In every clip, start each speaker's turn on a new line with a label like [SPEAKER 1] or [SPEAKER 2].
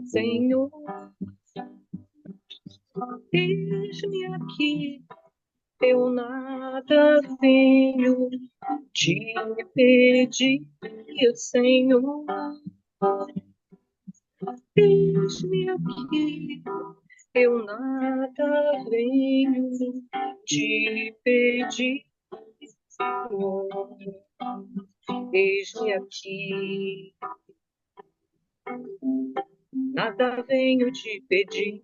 [SPEAKER 1] Senhor, eis-me aqui, eu nada venho te pedir, Senhor. Eis-me aqui, eu nada venho te pedir, Senhor. Eis-me aqui, nada venho te pedir.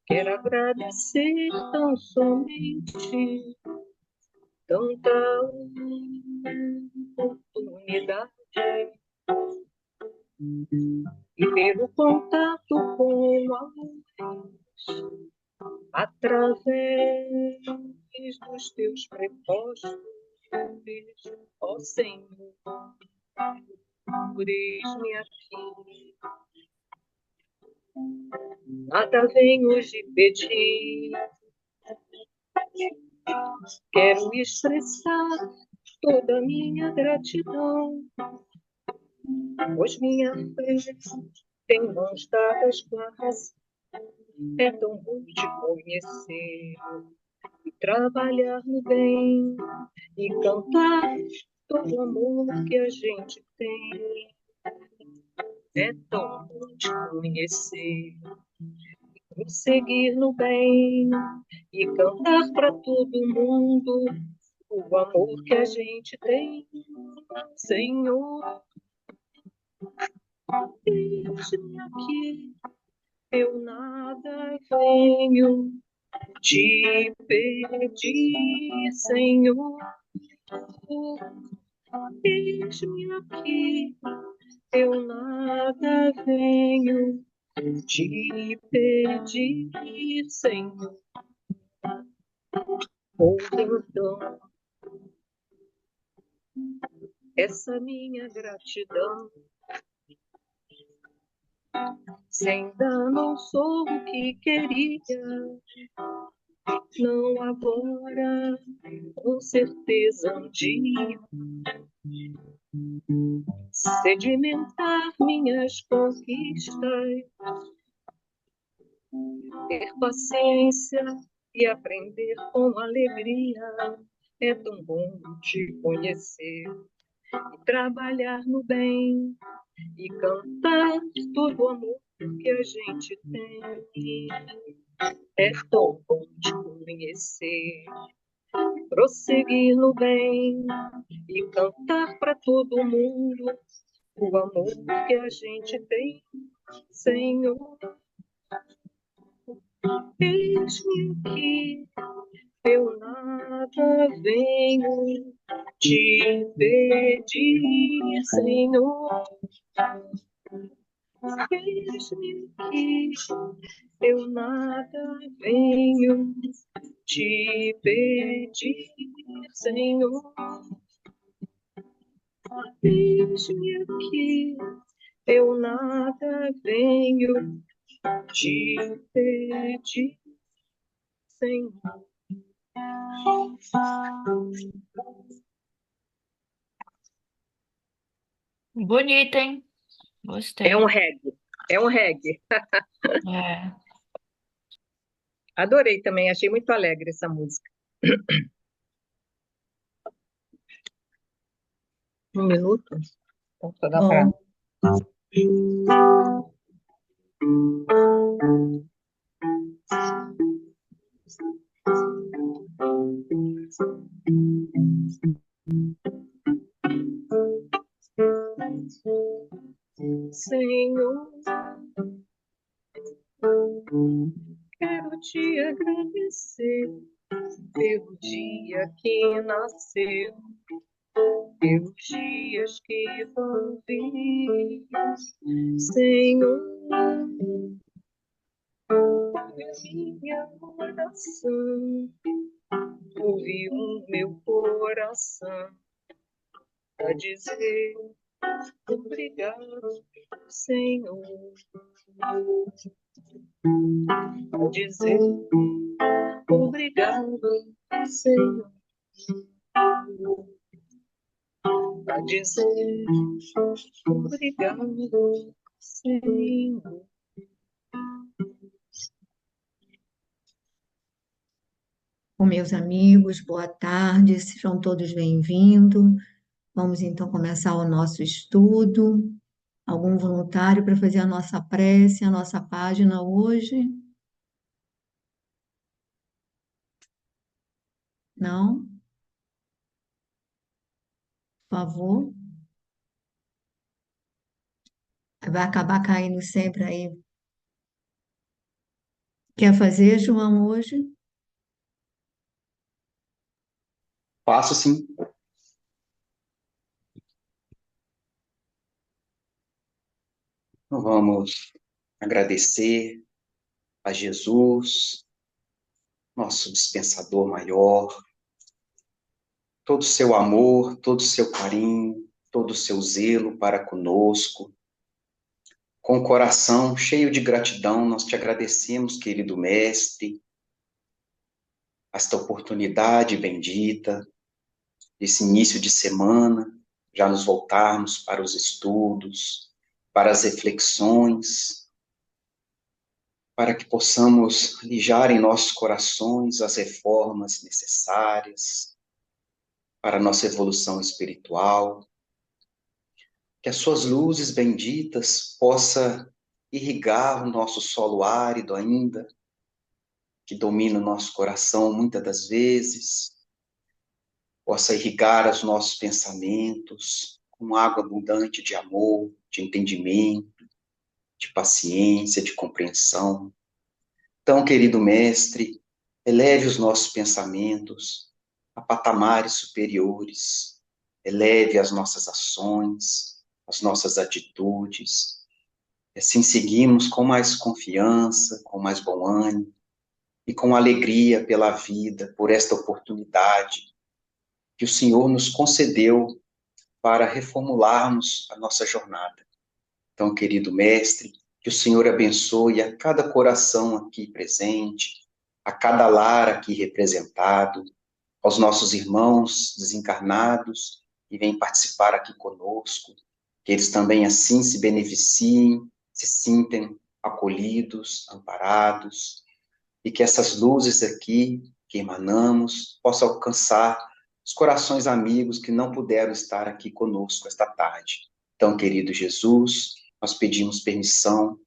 [SPEAKER 1] Quero agradecer tão somente tanta oportunidade e pelo contato com a luz através dos teus prepostos, ó Senhor, eis-me aqui. Nada venho te pedir, quero expressar toda a minha gratidão, pois minha fé tem mãos dadas com a razão. É tão bom te conhecer e trabalhar no bem e cantar todo o amor que a gente tem. É tão bom te conhecer, prosseguir no bem e cantar para todo mundo o amor que a gente tem. Senhor, eis-me aqui, eu nada venho te pedir, Senhor. Eis-me aqui, eu nada venho te pedir, Senhor. Ouve então essa minha gratidão. Se ainda não sou o que queria, não agora, com certeza um dia, sedimentar minhas conquistas, ter paciência e aprender com alegria. É tão bom te conhecer e trabalhar no bem e cantar todo o amor que a gente tem. É tão bom te conhecer, prosseguir no bem e cantar para todo mundo o amor que a gente tem. Senhor, eis-me aqui, eu nada venho te pedir, Senhor. Eis-me aqui, eu nada venho te pedir, Senhor. Eis-me aqui, eu nada venho te pedir, Senhor.
[SPEAKER 2] Bonita, hein? Gostei.
[SPEAKER 1] É um reggae, é um reggae.
[SPEAKER 2] É.
[SPEAKER 1] Adorei também, achei muito alegre essa música. Um minuto? Então, só dá para. Senhor, quero te agradecer pelo dia que nasceu, pelos dias que vão vir. Senhor, é minha oração ouvi o meu coração a dizer obrigado, Senhor, a dizer obrigado, Senhor, a dizer obrigado, Senhor.
[SPEAKER 3] Bom, meus amigos, boa tarde, sejam todos bem-vindos. Vamos então começar o nosso estudo. Algum voluntário para fazer a nossa prece, a nossa página hoje? Não? Por favor. Vai acabar caindo sempre aí. Quer fazer, João, hoje?
[SPEAKER 4] Faço sim. Então vamos agradecer a Jesus, nosso dispensador maior, todo o seu amor, todo o seu carinho, todo o seu zelo para conosco. Com o coração cheio de gratidão, nós te agradecemos, querido Mestre, esta oportunidade bendita, esse início de semana, já nos voltarmos para os estudos, para as reflexões, para que possamos lijar em nossos corações as reformas necessárias para a nossa evolução espiritual, que as suas luzes benditas possa irrigar o nosso solo árido ainda, que domina o nosso coração muitas das vezes, possa irrigar os nossos pensamentos com água abundante de amor, de entendimento, de paciência, de compreensão. Então, querido Mestre, eleve os nossos pensamentos a patamares superiores, eleve as nossas ações, as nossas atitudes, e assim seguimos com mais confiança, com mais bom ânimo e com alegria pela vida, por esta oportunidade que o Senhor nos concedeu para reformularmos a nossa jornada. Então, querido Mestre, que o Senhor abençoe a cada coração aqui presente, a cada lar aqui representado, aos nossos irmãos desencarnados que vêm participar aqui conosco, que eles também assim se beneficiem, se sintam acolhidos, amparados, e que essas luzes aqui que emanamos possam alcançar os corações amigos que não puderam estar aqui conosco esta tarde. Então, querido Jesus, nós pedimos permissão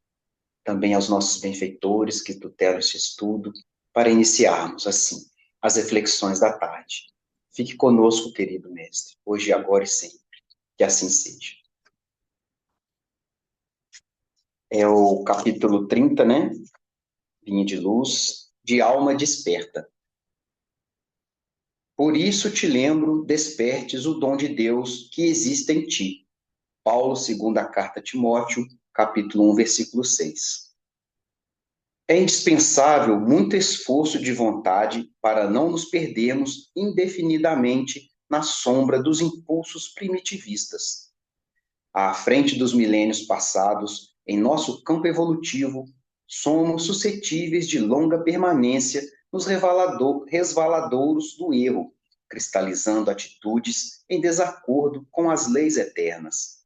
[SPEAKER 4] também aos nossos benfeitores que tutelam este estudo, para iniciarmos, assim, as reflexões da tarde. Fique conosco, querido mestre, hoje, agora e sempre. Que assim seja. É o capítulo 30, né? Vinha de luz, de alma desperta. Por isso te lembro, despertes o dom de Deus que existe em ti. Paulo, segunda carta a Timóteo, capítulo 1, versículo 6. É indispensável muito esforço de vontade para não nos perdermos indefinidamente na sombra dos impulsos primitivistas. À frente dos milênios passados, em nosso campo evolutivo, somos suscetíveis de longa permanência nos resvaladouros do erro, cristalizando atitudes em desacordo com as leis eternas.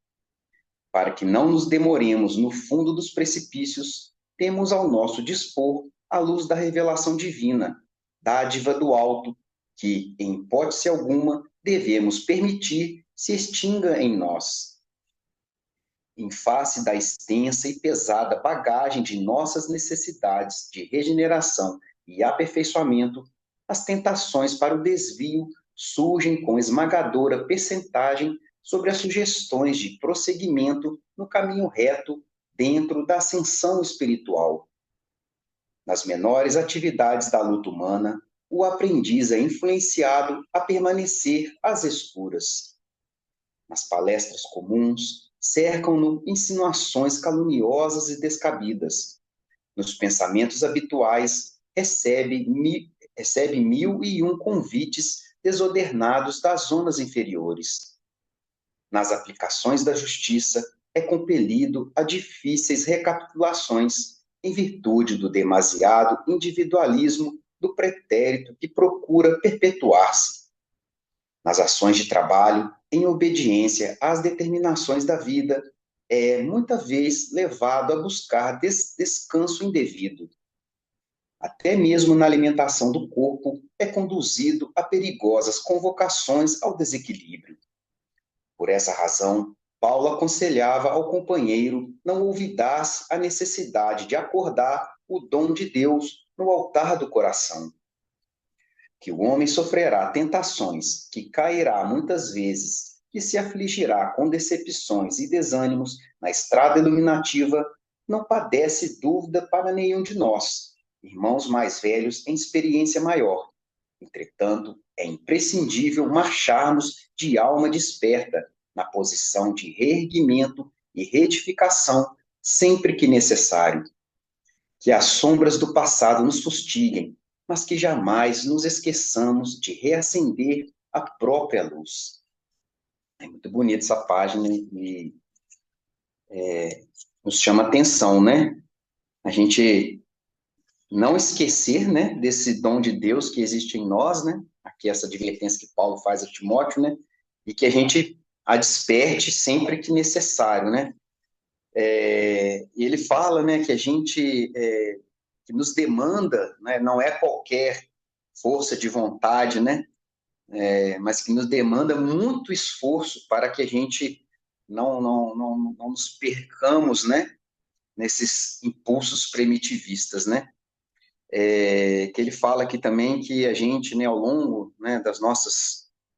[SPEAKER 4] Para que não nos demoremos no fundo dos precipícios, temos ao nosso dispor a luz da revelação divina, dádiva do alto, que, em hipótese alguma, devemos permitir se extinga em nós. Em face da extensa e pesada bagagem de nossas necessidades de regeneração e aperfeiçoamento, as tentações para o desvio surgem com esmagadora percentagem sobre as sugestões de prosseguimento no caminho reto dentro da ascensão espiritual. Nas menores atividades da luta humana, o aprendiz é influenciado a permanecer às escuras. Nas palestras comuns, cercam-no insinuações caluniosas e descabidas. Nos pensamentos habituais, recebe 1001 convites desordenados das zonas inferiores. Nas aplicações da justiça, é compelido a difíceis recapitulações, em virtude do demasiado individualismo do pretérito que procura perpetuar-se. Nas ações de trabalho, em obediência às determinações da vida, é muita vez levado a buscar descanso indevido. Até mesmo na alimentação do corpo, é conduzido a perigosas convocações ao desequilíbrio. Por essa razão, Paulo aconselhava ao companheiro não olvidasse a necessidade de acordar o dom de Deus no altar do coração. Que o homem sofrerá tentações, que cairá muitas vezes, que se afligirá com decepções e desânimos na estrada iluminativa, não padece dúvida para nenhum de nós, irmãos mais velhos em experiência maior. Entretanto, é imprescindível marcharmos de alma desperta, na posição de reerguimento e reedificação, sempre que necessário. Que as sombras do passado nos fustiguem, mas que jamais nos esqueçamos de reacender a própria luz. É muito bonita essa página e nos chama atenção, né? A gente não esquecer, né, desse dom de Deus que existe em nós, né? Aqui essa advertência que Paulo faz a Timóteo, né? E que a gente a desperte sempre que necessário, né? E ele fala, né, que a gente que nos demanda, né, não é qualquer força de vontade, né? Mas que nos demanda muito esforço para que a gente não nos percamos, né, nesses impulsos primitivistas, né? Que ele fala aqui também que a gente, né, ao longo, né, da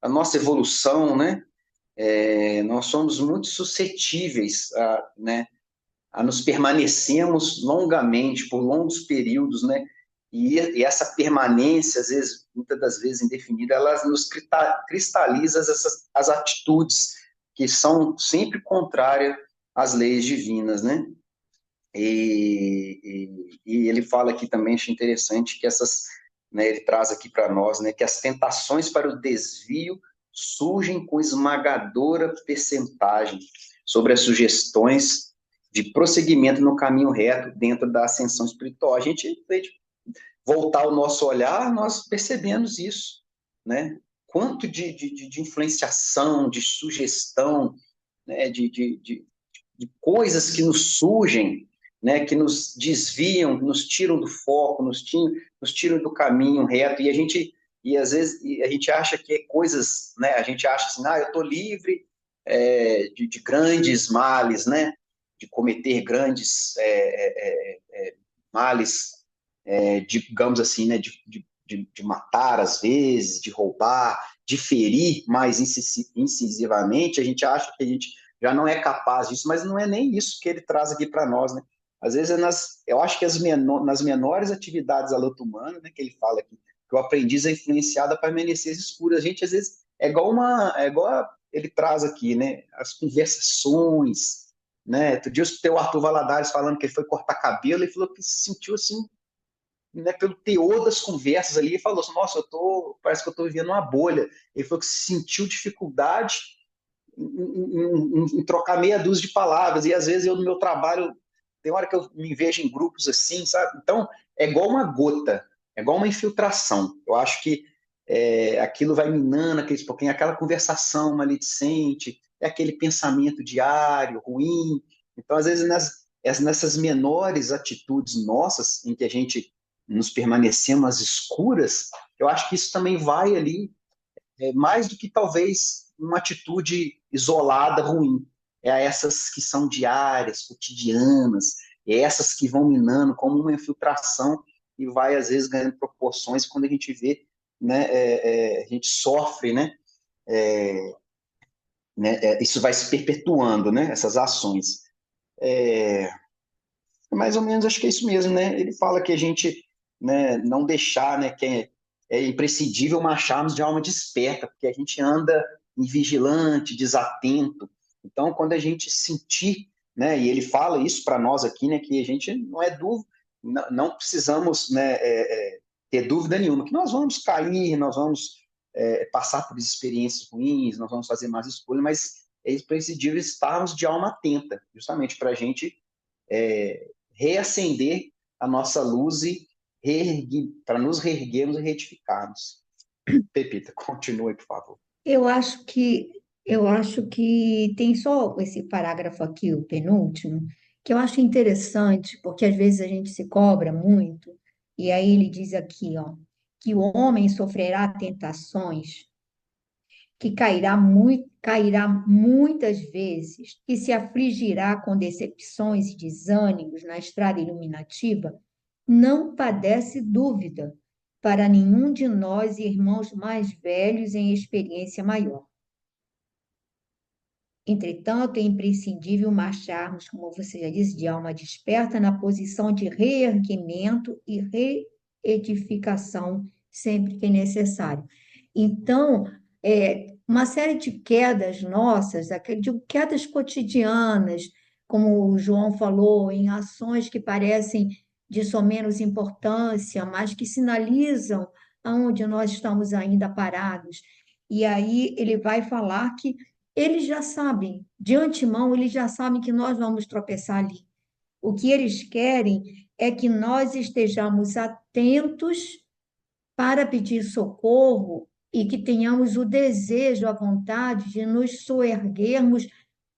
[SPEAKER 4] nossa evolução, né, nós somos muito suscetíveis né, a nos permanecermos longamente, por longos períodos, né, e essa permanência, às vezes, muitas das vezes indefinida, ela nos cristaliza as atitudes que são sempre contrárias às leis divinas, né? E ele fala aqui também, acho interessante, que né, ele traz aqui para nós, né, que as tentações para o desvio surgem com esmagadora percentagem sobre as sugestões de prosseguimento no caminho reto dentro da ascensão espiritual. A gente voltar o nosso olhar, nós percebemos isso, né? Quanto de influenciação, de sugestão, né, de coisas que nos surgem, né, que nos desviam, nos tiram do foco, nos tiram do caminho reto, e às vezes a gente acha que é coisas, né, a gente acha assim, eu estou livre de grandes males, né, de cometer grandes males, digamos assim, né, de matar às vezes, de roubar, de ferir mais incisivamente, a gente acha que a gente já não é capaz disso, mas não é nem isso que ele traz aqui para nós, né? Às vezes, eu acho que nas menores atividades da luta humana, né, que ele fala aqui, que o aprendiz é influenciado a permanecer escuro. A gente, às vezes, ele traz aqui, né, as conversações, né? Outro dia eu escutei o Arthur Valadares falando que ele foi cortar cabelo, ele falou que se sentiu assim, né, pelo teor das conversas ali, ele falou assim, nossa, parece que eu estou vivendo uma bolha. Ele falou que sentiu dificuldade em trocar meia dúzia de palavras, e às vezes eu no meu trabalho, tem hora que eu me vejo em grupos assim, sabe? Então, é igual uma gota, é igual uma infiltração. Eu acho que aquilo vai minando aqueles pouquinho, aquela conversação maledicente, aquele pensamento diário, ruim. Então, às vezes, nessas menores atitudes nossas, em que a gente nos permanecemos às escuras, eu acho que isso também vai ali, mais do que talvez uma atitude isolada ruim. Essas que são diárias, cotidianas, essas que vão minando como uma infiltração e vai, às vezes, ganhando proporções quando a gente vê, né, a gente sofre, né, isso vai se perpetuando, né, essas ações. Mais ou menos, acho que é isso mesmo, né? Ele fala que a gente, né, não deixar, né, que é imprescindível marcharmos de alma desperta, porque a gente anda invigilante, desatento. Então, quando a gente sentir, né, e ele fala isso para nós aqui, né, que a gente não é dúvida, não precisamos, né, ter dúvida nenhuma que nós vamos cair, nós vamos passar por experiências ruins, nós vamos fazer más escolhas, mas é imprescindível estarmos de alma atenta, justamente para a gente reacender a nossa luz e para nos reerguermos e retificarmos. Pepita, continue, por favor.
[SPEAKER 3] Eu acho que eu acho que tem só esse parágrafo aqui, o penúltimo, que eu acho interessante, porque às vezes a gente se cobra muito, e aí ele diz aqui, ó, que o homem sofrerá tentações, que cairá muitas vezes, que se afligirá com decepções e desânimos na estrada iluminativa, não padece dúvida para nenhum de nós, irmãos mais velhos em experiência maior. Entretanto, é imprescindível marcharmos, como você já disse, de alma desperta, na posição de reerguimento e reedificação sempre que necessário. Então, uma série de quedas nossas, de quedas cotidianas, como o João falou, em ações que parecem de só menos importância, mas que sinalizam aonde nós estamos ainda parados. E aí ele vai falar que eles já sabem, de antemão, eles já sabem que nós vamos tropeçar ali. O que eles querem é que nós estejamos atentos para pedir socorro e que tenhamos o desejo, a vontade de nos soerguermos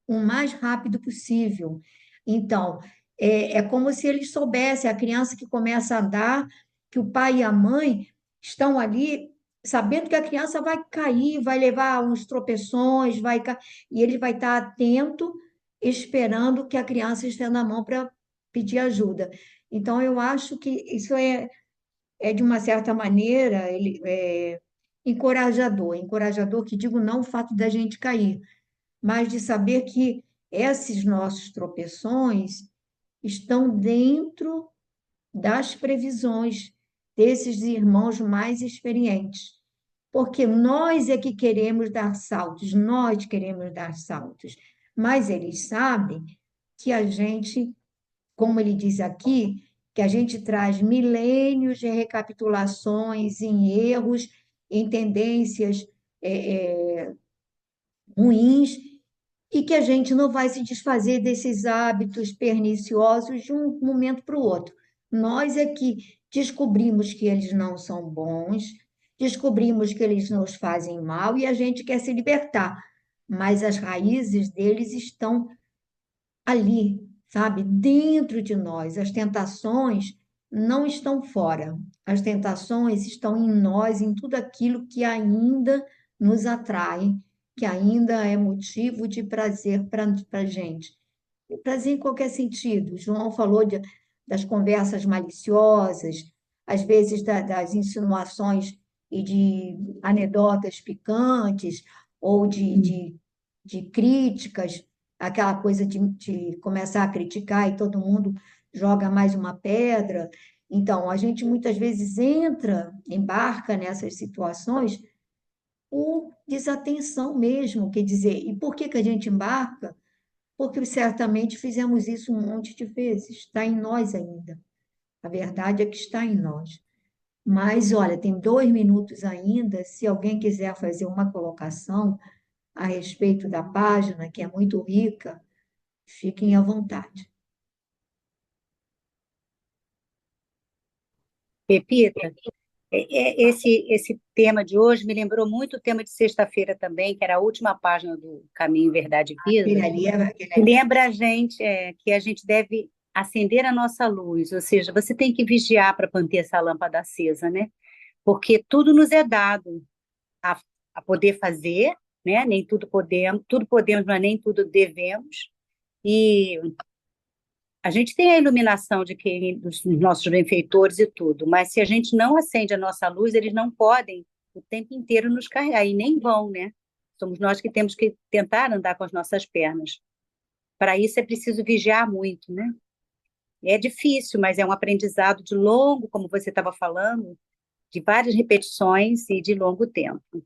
[SPEAKER 3] o mais rápido possível. Então, é como se eles soubessem, a criança que começa a andar, que o pai e a mãe estão ali sabendo que a criança vai cair, vai levar uns tropeções, e ele vai estar atento, esperando que a criança estenda a mão para pedir ajuda. Então, eu acho que isso é de uma certa maneira, encorajador, que digo não o fato da gente cair, mas de saber que esses nossos tropeções estão dentro das previsões desses irmãos mais experientes. Porque nós é que queremos dar saltos, nós queremos dar saltos, mas eles sabem que a gente, como ele diz aqui, que a gente traz milênios de recapitulações em erros, em tendências ruins, e que a gente não vai se desfazer desses hábitos perniciosos de um momento para o outro. Nós é que descobrimos que eles não são bons, descobrimos que eles nos fazem mal e a gente quer se libertar, mas as raízes deles estão ali, sabe, dentro de nós. As tentações não estão fora, as tentações estão em nós, em tudo aquilo que ainda nos atrai, que ainda é motivo de prazer para a gente. E prazer em qualquer sentido. O João falou das conversas maliciosas, às vezes das insinuações e de anedotas picantes, ou de críticas, aquela coisa de começar a criticar e todo mundo joga mais uma pedra. Então, a gente muitas vezes embarca nessas situações por desatenção mesmo, quer dizer, e por que que a gente embarca? Porque certamente fizemos isso um monte de vezes, está em nós ainda. A verdade é que está em nós. Mas, olha, tem 2 minutos ainda. Se alguém quiser fazer uma colocação a respeito da página, que é muito rica, fiquem à vontade.
[SPEAKER 5] Pepita, esse tema de hoje me lembrou muito o tema de sexta-feira também, que era a última página do Caminho, Verdade e
[SPEAKER 3] Aquele
[SPEAKER 5] Vida,
[SPEAKER 3] ali é, aquele
[SPEAKER 5] que
[SPEAKER 3] ali
[SPEAKER 5] lembra a gente que a gente deve acender a nossa luz, ou seja, você tem que vigiar para manter essa lâmpada acesa, né? Porque tudo nos é dado a, a poder fazer, né? Nem tudo podemos, mas nem tudo devemos. E a gente tem a iluminação de quem, dos nossos benfeitores e tudo, mas se a gente não acende a nossa luz, eles não podem o tempo inteiro nos carregar, e nem vão, né? Somos nós que temos que tentar andar com as nossas pernas. Para isso é preciso vigiar muito, né? É difícil, mas é um aprendizado de longo, como você estava falando, de várias repetições e de longo tempo.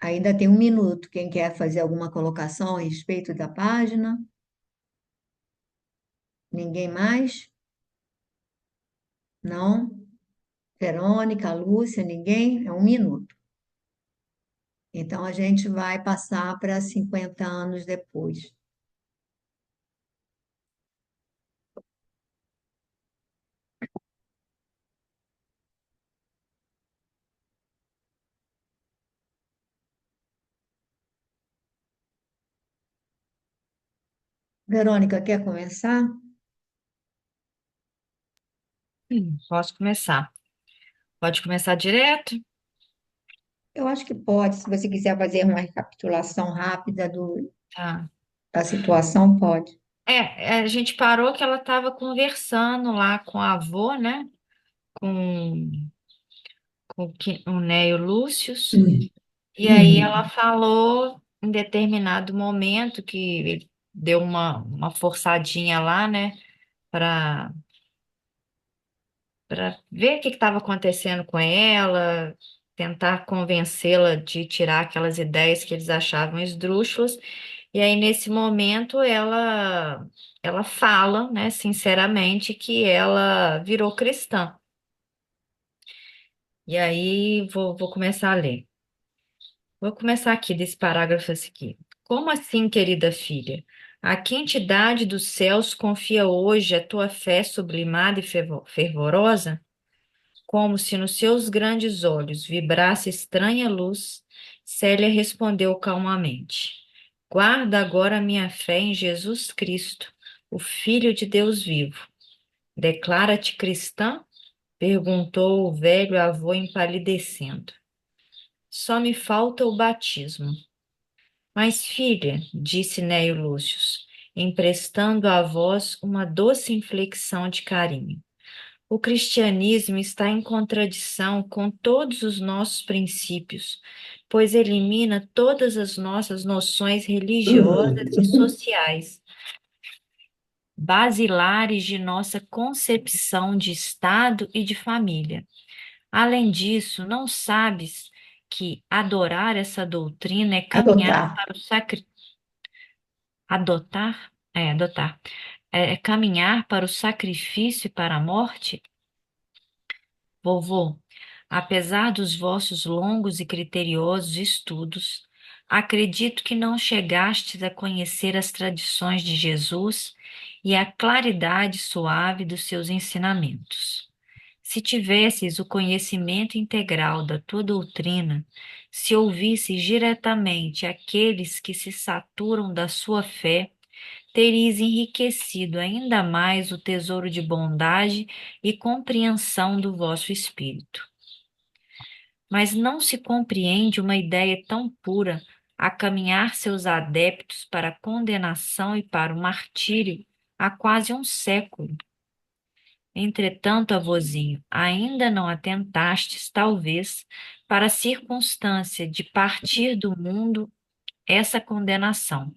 [SPEAKER 3] Ainda tem 1 minuto. Quem quer fazer alguma colocação a respeito da página? Ninguém mais? Não? Verônica, Lúcia, ninguém? É 1 minuto. Então a gente vai passar para 50 anos depois. Verônica, quer começar?
[SPEAKER 2] Posso começar. Pode começar direto?
[SPEAKER 3] Eu acho que pode, se você quiser fazer uma recapitulação rápida
[SPEAKER 2] Tá.
[SPEAKER 3] da situação, pode.
[SPEAKER 2] A gente parou que ela estava conversando lá com a avô, né? Com, o Neio Lúcius. E aí ela falou em determinado momento que ele deu uma forçadinha lá, né? Para ver o que estava acontecendo com ela, tentar convencê-la de tirar aquelas ideias que eles achavam esdrúxulas. E aí, nesse momento, ela fala, né, sinceramente, que ela virou cristã. E aí, vou começar a ler. Vou começar aqui desse parágrafo aqui. Como assim, querida filha? A que entidade dos céus confia hoje a tua fé sublimada e fervorosa? Como se nos seus grandes olhos vibrasse estranha luz, Célia respondeu calmamente: Guarda agora a minha fé em Jesus Cristo, o Filho de Deus vivo. Declara-te cristã? Perguntou o velho avô empalidecendo. Só me falta o batismo. Mas, filha, disse Neio Lúcius, emprestando à voz uma doce inflexão de carinho. O cristianismo está em contradição com todos os nossos princípios, pois elimina todas as nossas noções religiosas e sociais, basilares de nossa concepção de Estado e de família. Além disso, não sabes que adorar essa doutrina é caminhar
[SPEAKER 3] Adotar.
[SPEAKER 2] para o adotar, é caminhar para o sacrifício e para a morte? Vovô, apesar dos vossos longos e criteriosos estudos, acredito que não chegastes a conhecer as tradições de Jesus e a claridade suave dos seus ensinamentos. Se tivesses o conhecimento integral da tua doutrina, se ouvisses diretamente aqueles que se saturam da sua fé, tereis enriquecido ainda mais o tesouro de bondade e compreensão do vosso espírito. Mas não se compreende uma ideia tão pura a caminhar seus adeptos para a condenação e para o martírio há quase um século. Entretanto, avôzinho, ainda não atentastes, talvez, para a circunstância de partir do mundo essa condenação,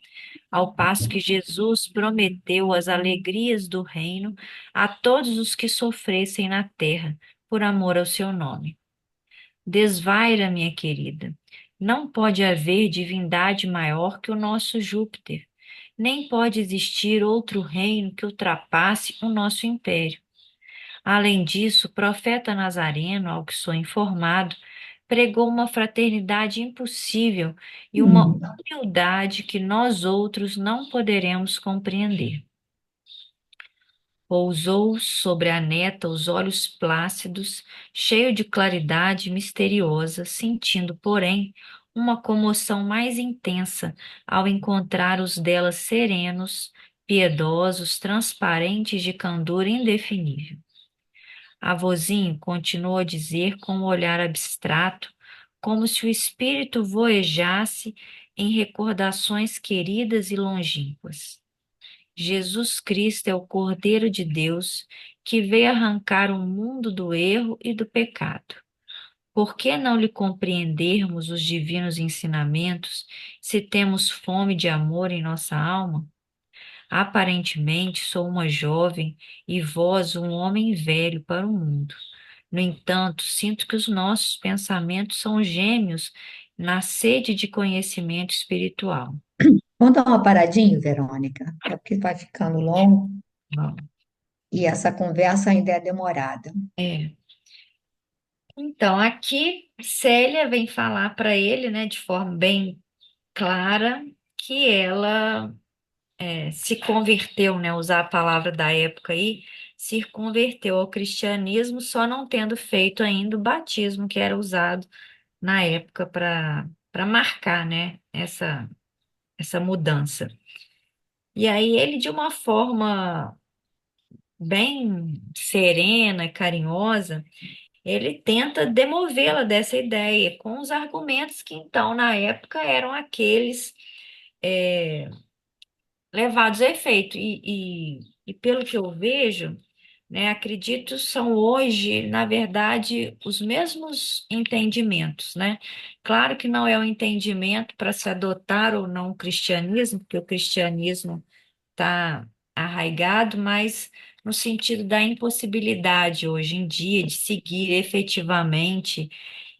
[SPEAKER 2] ao passo que Jesus prometeu as alegrias do reino a todos os que sofressem na terra, por amor ao seu nome. Desvaira, minha querida, não pode haver divindade maior que o nosso Júpiter, nem pode existir outro reino que ultrapasse o nosso império. Além disso, o profeta Nazareno, ao que sou informado, pregou uma fraternidade impossível e uma humildade que nós outros não poderemos compreender. Pousou sobre a neta os olhos plácidos, cheio de claridade misteriosa, sentindo, porém, uma comoção mais intensa ao encontrar os dela serenos, piedosos, transparentes de candor indefinível. Avôzinho continuou a dizer com um olhar abstrato, como se o espírito voejasse em recordações queridas e longínquas. Jesus Cristo é o Cordeiro de Deus que veio arrancar o mundo do erro e do pecado. Por que não lhe compreendermos os divinos ensinamentos se temos fome de amor em nossa alma? Aparentemente sou uma jovem e vós um homem velho para o mundo. No entanto, sinto que os nossos pensamentos são gêmeos na sede de conhecimento espiritual.
[SPEAKER 3] Vamos dar uma paradinha, Verônica, é porque vai ficando longo
[SPEAKER 2] Bom,
[SPEAKER 3] e essa conversa ainda é demorada.
[SPEAKER 2] é. Então, aqui Célia vem falar para ele, né, de forma bem clara, que ela se converteu, né, usar a palavra da época aí, se converteu ao cristianismo, só não tendo feito ainda o batismo que era usado na época para marcar, né, essa mudança. E aí ele, de uma forma bem serena e carinhosa, ele tenta demovê-la dessa ideia com os argumentos que então na época eram aqueles é, levados a efeito. E pelo que eu vejo, né, acredito, são hoje, na verdade, os mesmos entendimentos, né? Claro que não é o entendimento para se adotar ou não o cristianismo, porque o cristianismo está arraigado, mas no sentido da impossibilidade hoje em dia de seguir efetivamente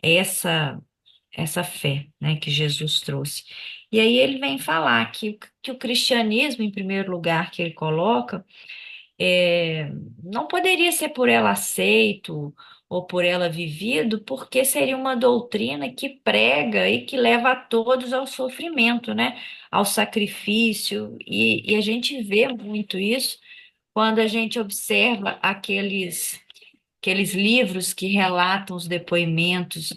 [SPEAKER 2] essa essa fé, né, que Jesus trouxe. E aí ele vem falar que o cristianismo, em primeiro lugar, que ele coloca, é, não poderia ser por ela aceito ou por ela vivido, porque seria uma doutrina que prega e que leva a todos ao sofrimento, né? Ao sacrifício, e a gente vê muito isso quando a gente observa aqueles livros que relatam os depoimentos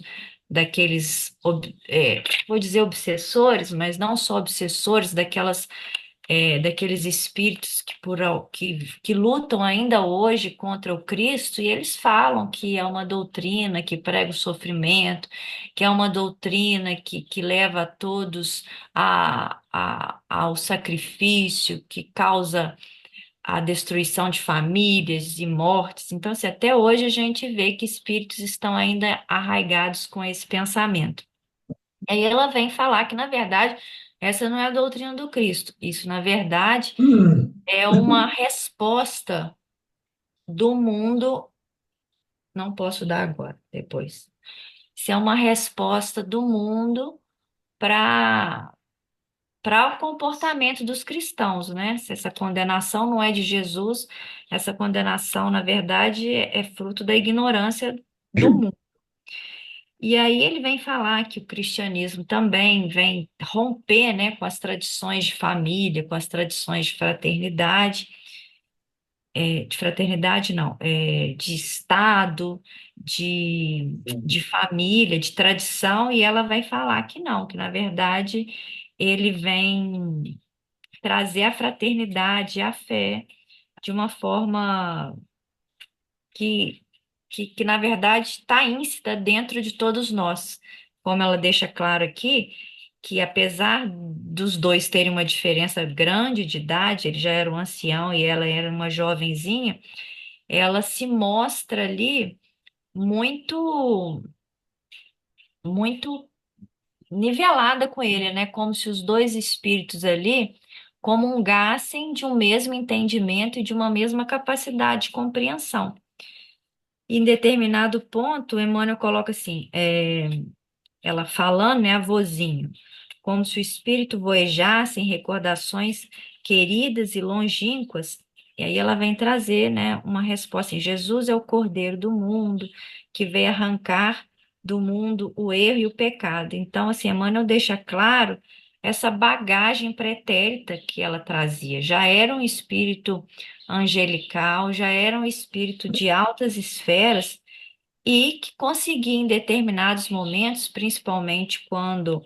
[SPEAKER 2] daqueles, vou dizer obsessores, mas não só obsessores, daqueles espíritos que lutam ainda hoje contra o Cristo, e eles falam que é uma doutrina que prega o sofrimento, que é uma doutrina que leva a todos ao sacrifício, que causa a destruição de famílias e mortes. Então, assim, até hoje a gente vê que espíritos estão ainda arraigados com esse pensamento. Aí ela vem falar que, na verdade, essa não é a doutrina do Cristo. Isso, na verdade, é uma resposta do mundo. Não posso dar agora, depois. Isso é uma resposta do mundo para o comportamento dos cristãos, né? Se essa condenação não é de Jesus, essa condenação, na verdade, é fruto da ignorância do mundo. E aí ele vem falar que o cristianismo também vem romper, né, com as tradições de família, com as tradições de fraternidade não, de Estado, de família, de tradição, e ela vai falar que não, que na verdade ele vem trazer a fraternidade e a fé de uma forma que, que na verdade está íncita dentro de todos nós. Como ela deixa claro aqui, que apesar dos dois terem uma diferença grande de idade, ele já era um ancião e ela era uma jovenzinha, ela se mostra ali muito, muito nivelada com ele, né? Como se os dois espíritos ali comungassem de um mesmo entendimento e de uma mesma capacidade de compreensão. Em determinado ponto, Emmanuel coloca assim, ela falando, né, avôzinho, como se o espírito voejasse em recordações queridas e longínquas, e aí ela vem trazer, né, uma resposta assim, Jesus é o Cordeiro do mundo, que veio arrancar do mundo o erro e o pecado. Então, assim, Emmanuel deixa claro essa bagagem pretérita que ela trazia. Já era um espírito angelical, já era um espírito de altas esferas, e que conseguia em determinados momentos, principalmente quando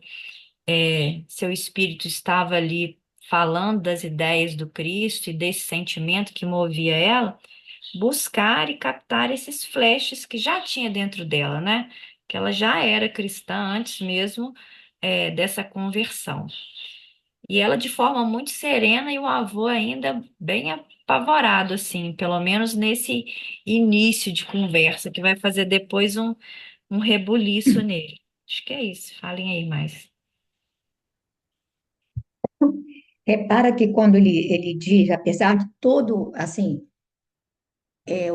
[SPEAKER 2] seu espírito estava ali falando das ideias do Cristo e desse sentimento que movia ela, buscar e captar esses flashes que já tinha dentro dela, né? Que ela já era cristã antes mesmo dessa conversão. E ela de forma muito serena e o avô ainda bem apavorado, assim, pelo menos nesse início de conversa, que vai fazer depois um rebuliço nele. Acho que é isso. Falem aí mais.
[SPEAKER 3] Repara que quando ele diz, apesar de todo, assim,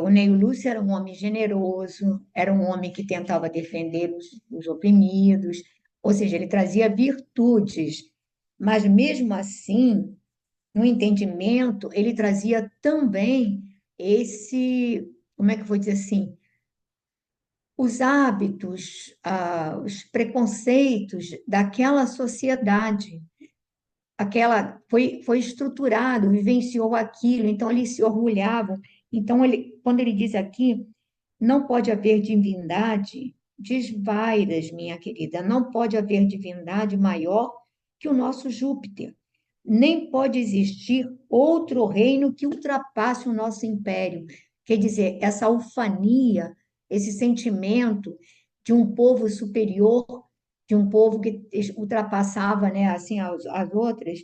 [SPEAKER 3] o Neio Lúcio era um homem generoso, era um homem que tentava defender os oprimidos, ou seja, ele trazia virtudes, mas mesmo assim, no entendimento, ele trazia também esse, como é que eu vou dizer assim, os hábitos, os preconceitos daquela sociedade. Foi estruturado, vivenciou aquilo, então eles se orgulhavam. Então, quando ele diz aqui, não pode haver divindade, desvairas, minha querida, não pode haver divindade maior que o nosso Júpiter. Nem pode existir outro reino que ultrapasse o nosso império. Quer dizer, essa ufania, esse sentimento de um povo superior, de um povo que ultrapassava, né, assim, as outras.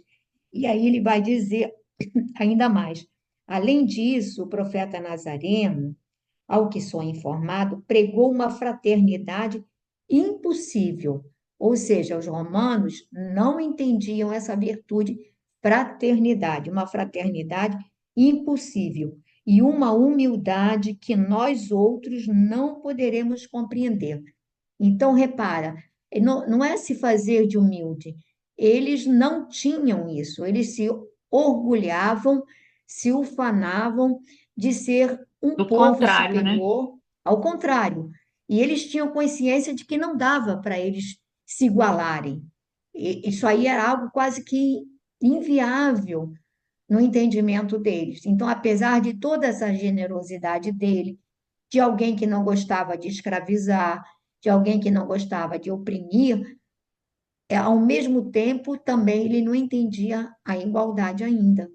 [SPEAKER 3] E aí ele vai dizer ainda mais. Além disso, o profeta Nazareno, ao que sou informado, pregou uma fraternidade impossível. Ou seja, os romanos não entendiam essa virtude fraternidade, uma fraternidade impossível e uma humildade que nós outros não poderemos compreender. Então, repara, não é se fazer de humilde. Eles não tinham isso, eles se orgulhavam, se ufanavam de ser um
[SPEAKER 2] Do
[SPEAKER 3] povo
[SPEAKER 2] contrário, né?
[SPEAKER 3] superior, ao contrário. E eles tinham consciência de que não dava para eles se igualarem. Isso aí era algo quase que inviável no entendimento deles. Então, apesar de toda essa generosidade dele, de alguém que não gostava de escravizar, de alguém que não gostava de oprimir, ao mesmo tempo também ele não entendia a igualdade ainda.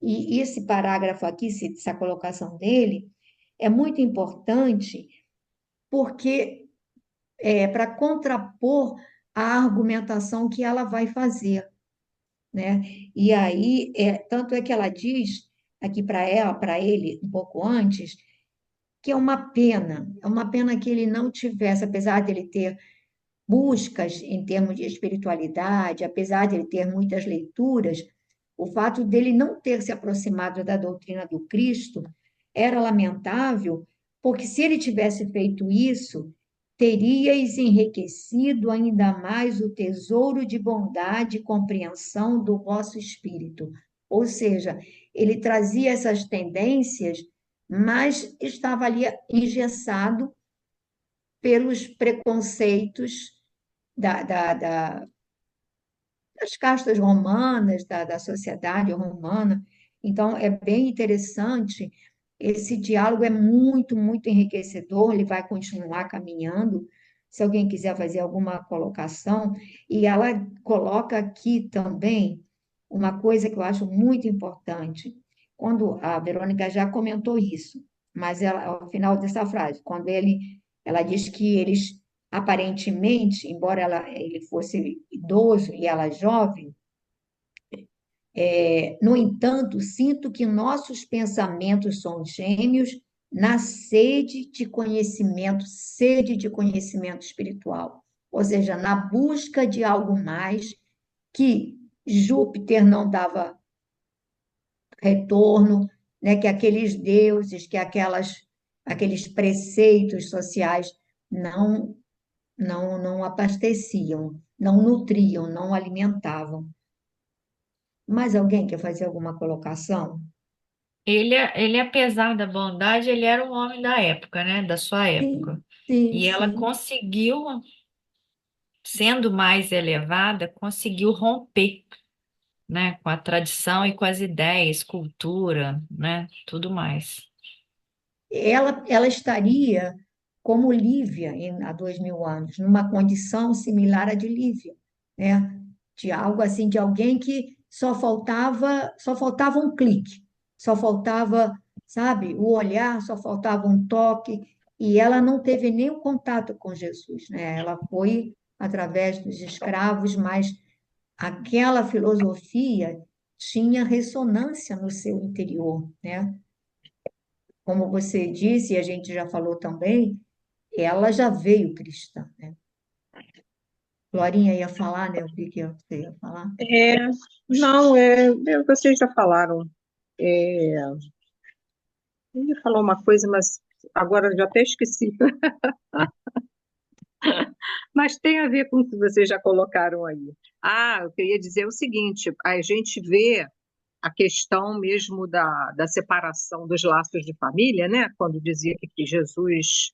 [SPEAKER 3] E esse parágrafo aqui, essa colocação dele, é muito importante porque é para contrapor a argumentação que ela vai fazer, né? E aí, tanto é que ela diz aqui para ela, para ele, um pouco antes, que é uma pena que ele não tivesse, apesar de ele ter buscas em termos de espiritualidade, apesar de ele ter muitas leituras, o fato dele não ter se aproximado da doutrina do Cristo era lamentável, porque se ele tivesse feito isso, teríeis enriquecido ainda mais o tesouro de bondade e compreensão do vosso espírito. Ou seja, ele trazia essas tendências, mas estava ali engessado pelos preconceitos das castas romanas, da sociedade romana. Então, é bem interessante. Esse diálogo é muito, muito enriquecedor. Ele vai continuar caminhando. Se alguém quiser fazer alguma colocação, e ela coloca aqui também uma coisa que eu acho muito importante. Quando a Verônica já comentou isso, mas ela, ao final dessa frase, ela diz que eles aparentemente, embora ele fosse idoso e ela jovem, no entanto, sinto que nossos pensamentos são gêmeos na sede de conhecimento espiritual, ou seja, na busca de algo mais que Júpiter não dava retorno, né, que aqueles deuses, aqueles preceitos sociais não abasteciam, não nutriam, não alimentavam. Mais alguém quer fazer alguma colocação?
[SPEAKER 2] Ele, apesar da bondade, ele era um homem da época, né? Da sua
[SPEAKER 3] Sim,
[SPEAKER 2] época.
[SPEAKER 3] sim,
[SPEAKER 2] E ela
[SPEAKER 3] sim.
[SPEAKER 2] conseguiu, sendo mais elevada, conseguiu romper, né? Com a tradição e com as ideias, cultura, né? Tudo mais.
[SPEAKER 3] Ela estaria como Lívia há 2000 anos, numa condição similar à de Lívia, né? De algo assim, de alguém que só faltava um clique, só faltava, sabe, o olhar, só faltava um toque, e ela não teve nenhum contato com Jesus, né? Ela foi através dos escravos, mas aquela filosofia tinha ressonância no seu interior, né? Como você disse, e a gente já falou também, ela já veio cristã, né? Glorinha ia falar, né? O que que você ia falar?
[SPEAKER 1] É, não, vocês já falaram. É, ele falou uma coisa, mas agora eu já até esqueci. Mas tem a ver com o que vocês já colocaram aí. Ah, eu queria dizer o seguinte: a gente vê a questão mesmo da separação dos laços de família, né? Quando dizia que Jesus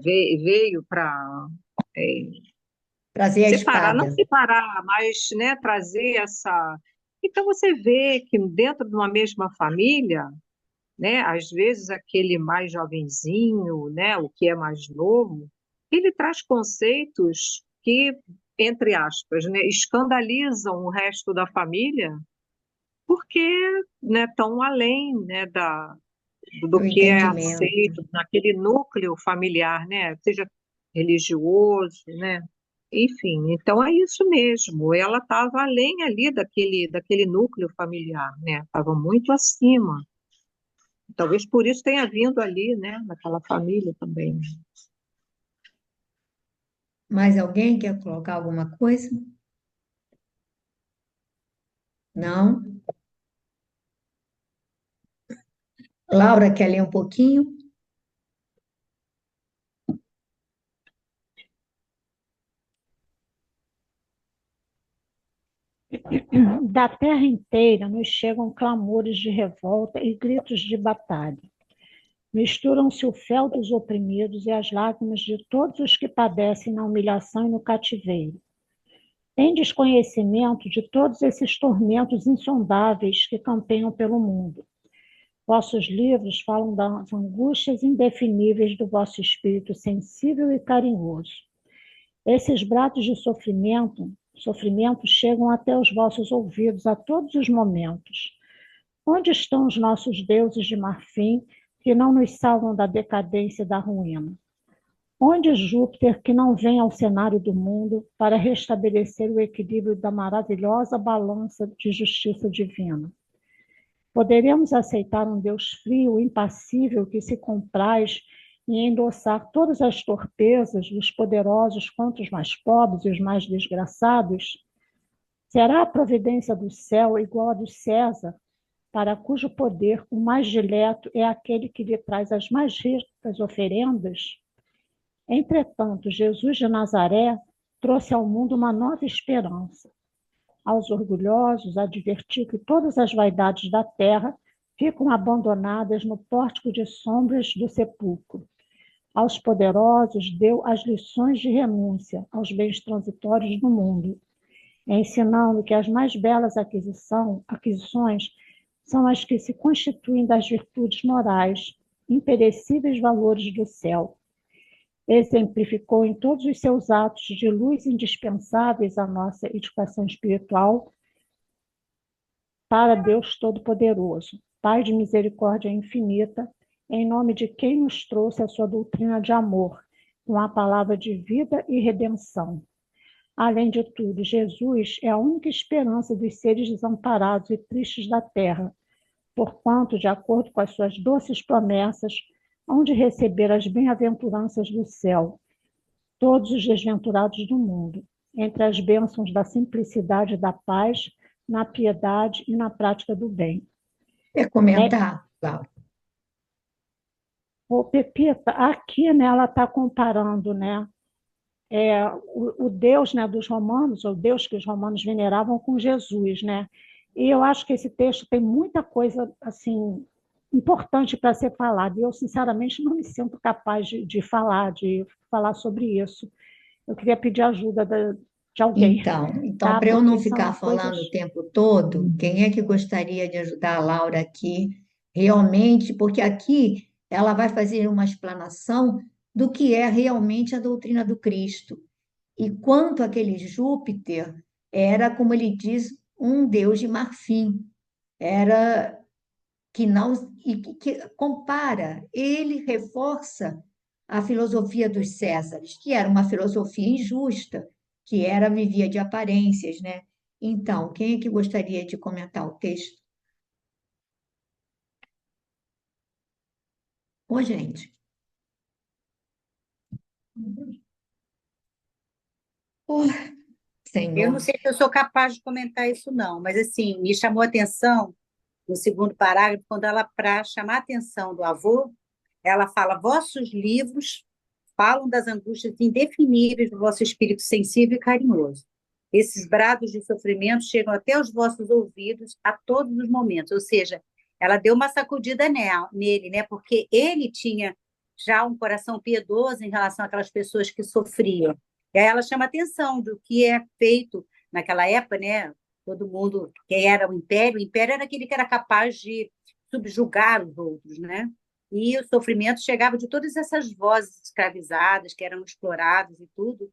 [SPEAKER 1] veio para
[SPEAKER 3] Trazer a
[SPEAKER 1] separar, não
[SPEAKER 3] espada.
[SPEAKER 1] separar, mas, né, trazer essa. Então você vê que dentro de uma mesma família, né, às vezes aquele mais jovenzinho, né, o que é mais novo, ele traz conceitos que, entre aspas, né, escandalizam o resto da família, porque, né, estão além, né, do
[SPEAKER 3] Do
[SPEAKER 1] que é
[SPEAKER 3] entendimento.
[SPEAKER 1] aceito naquele núcleo familiar, né? Seja religioso, né? Enfim, então é isso mesmo. Ela estava além ali daquele núcleo familiar, né? Estava muito acima. Talvez por isso tenha vindo ali, né? Naquela família também.
[SPEAKER 3] Mais alguém quer colocar alguma coisa? Não? Laura, quer ler um pouquinho?
[SPEAKER 6] Da terra inteira nos chegam clamores de revolta e gritos de batalha. Misturam-se o fel dos oprimidos e as lágrimas de todos os que padecem na humilhação e no cativeiro. Em desconhecimento de todos esses tormentos insondáveis que campeiam pelo mundo. Vossos livros falam das angústias indefiníveis do vosso espírito sensível e carinhoso. Esses brados de sofrimento chegam até os vossos ouvidos a todos os momentos. Onde estão os nossos deuses de marfim que não nos salvam da decadência e da ruína? Onde Júpiter que não vem ao cenário do mundo para restabelecer o equilíbrio da maravilhosa balança de justiça divina? Poderemos aceitar um Deus frio, impassível, que se compraz em endossar todas as torpezas dos poderosos contra os mais pobres e os mais desgraçados? Será a providência do céu igual à do César, para cujo poder o mais dileto é aquele que lhe traz as mais ricas oferendas? Entretanto, Jesus de Nazaré trouxe ao mundo uma nova esperança. Aos orgulhosos, advertiu que todas as vaidades da terra ficam abandonadas no pórtico de sombras do sepulcro. Aos poderosos, deu as lições de renúncia aos bens transitórios do mundo, ensinando que as mais belas aquisições são as que se constituem das virtudes morais, imperecíveis valores do céu. Exemplificou em todos os seus atos de luz indispensáveis à nossa educação espiritual para Deus Todo-Poderoso, Pai de misericórdia infinita, em nome de quem nos trouxe a sua doutrina de amor, com a palavra de vida e redenção. Além de tudo, Jesus é a única esperança dos seres desamparados e tristes da terra, porquanto, de acordo com as suas doces promessas, hão de receber as bem-aventuranças do céu, todos os desventurados do mundo, entre as bênçãos da simplicidade e da paz, na piedade e na prática do bem.
[SPEAKER 3] Quer comentar, Laura?
[SPEAKER 6] O Pepita, aqui, né, ela está comparando, né, o Deus, né, dos romanos, o Deus que os romanos veneravam, com Jesus, né? E eu acho que esse texto tem muita coisa assim importante para ser falada. E eu, sinceramente, não me sinto capaz de falar sobre isso. Eu queria pedir ajuda de alguém,
[SPEAKER 3] Então,
[SPEAKER 6] tá?
[SPEAKER 3] para eu não
[SPEAKER 6] Porque
[SPEAKER 3] ficar
[SPEAKER 6] são
[SPEAKER 3] falando
[SPEAKER 6] coisas.
[SPEAKER 3] o tempo todo, quem é que gostaria de ajudar a Laura aqui, realmente, porque aqui ela vai fazer uma explanação do que é realmente a doutrina do Cristo. E quanto aquele Júpiter era, como ele diz, um deus de marfim, era que não que compara, ele reforça a filosofia dos Césares, que era uma filosofia injusta, que era vivia de aparências, né? Então, quem é que gostaria de comentar o texto? Ô, gente. Oh,
[SPEAKER 5] Eu não
[SPEAKER 3] Senhor.
[SPEAKER 5] sei se eu sou capaz de comentar isso, não, mas assim, me chamou a atenção no segundo parágrafo, quando ela, para chamar a atenção do avô, ela fala: vossos livros falam das angústias indefiníveis do vosso espírito sensível e carinhoso. Esses brados de sofrimento chegam até os vossos ouvidos a todos os momentos. Ou seja, ela deu uma sacudida nele, né? Porque ele tinha já um coração piedoso em relação àquelas pessoas que sofriam. E aí ela chama atenção do que é feito naquela época, né? Todo mundo, quem era o império era aquele que era capaz de subjugar os outros, né? E o sofrimento chegava de todas essas vozes escravizadas que eram exploradas e tudo.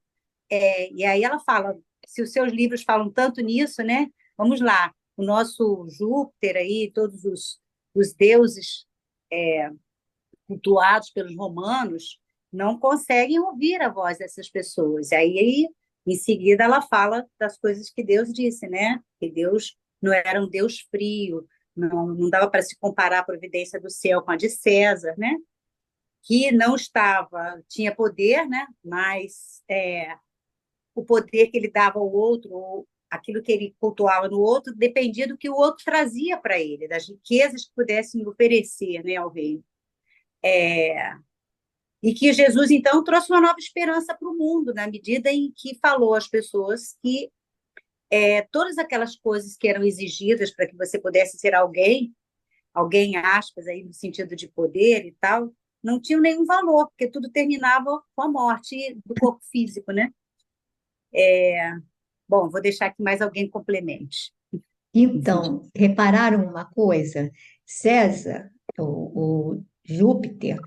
[SPEAKER 5] E aí ela fala, se os seus livros falam tanto nisso, né? Vamos lá, o nosso Júpiter aí, todos os deuses cultuados pelos romanos não conseguem ouvir a voz dessas pessoas. Aí, em seguida, ela fala das coisas que Deus disse, né? Que Deus não era um Deus frio, não dava para se comparar a providência do céu com a de César, né? Que não estava, tinha poder, né? Mas o poder que ele dava ao outro, ou aquilo que ele cultuava no outro, dependia do que o outro trazia para ele, das riquezas que pudessem oferecer, né, ao reino. E que Jesus, então, trouxe uma nova esperança para o mundo, na medida em que falou às pessoas que todas aquelas coisas que eram exigidas para que você pudesse ser alguém, aspas, aí, no sentido de poder e tal, não tinham nenhum valor, porque tudo terminava com a morte do corpo físico, né? Bom, vou deixar que mais alguém complemente.
[SPEAKER 3] Então, repararam uma coisa? César, o Júpiter,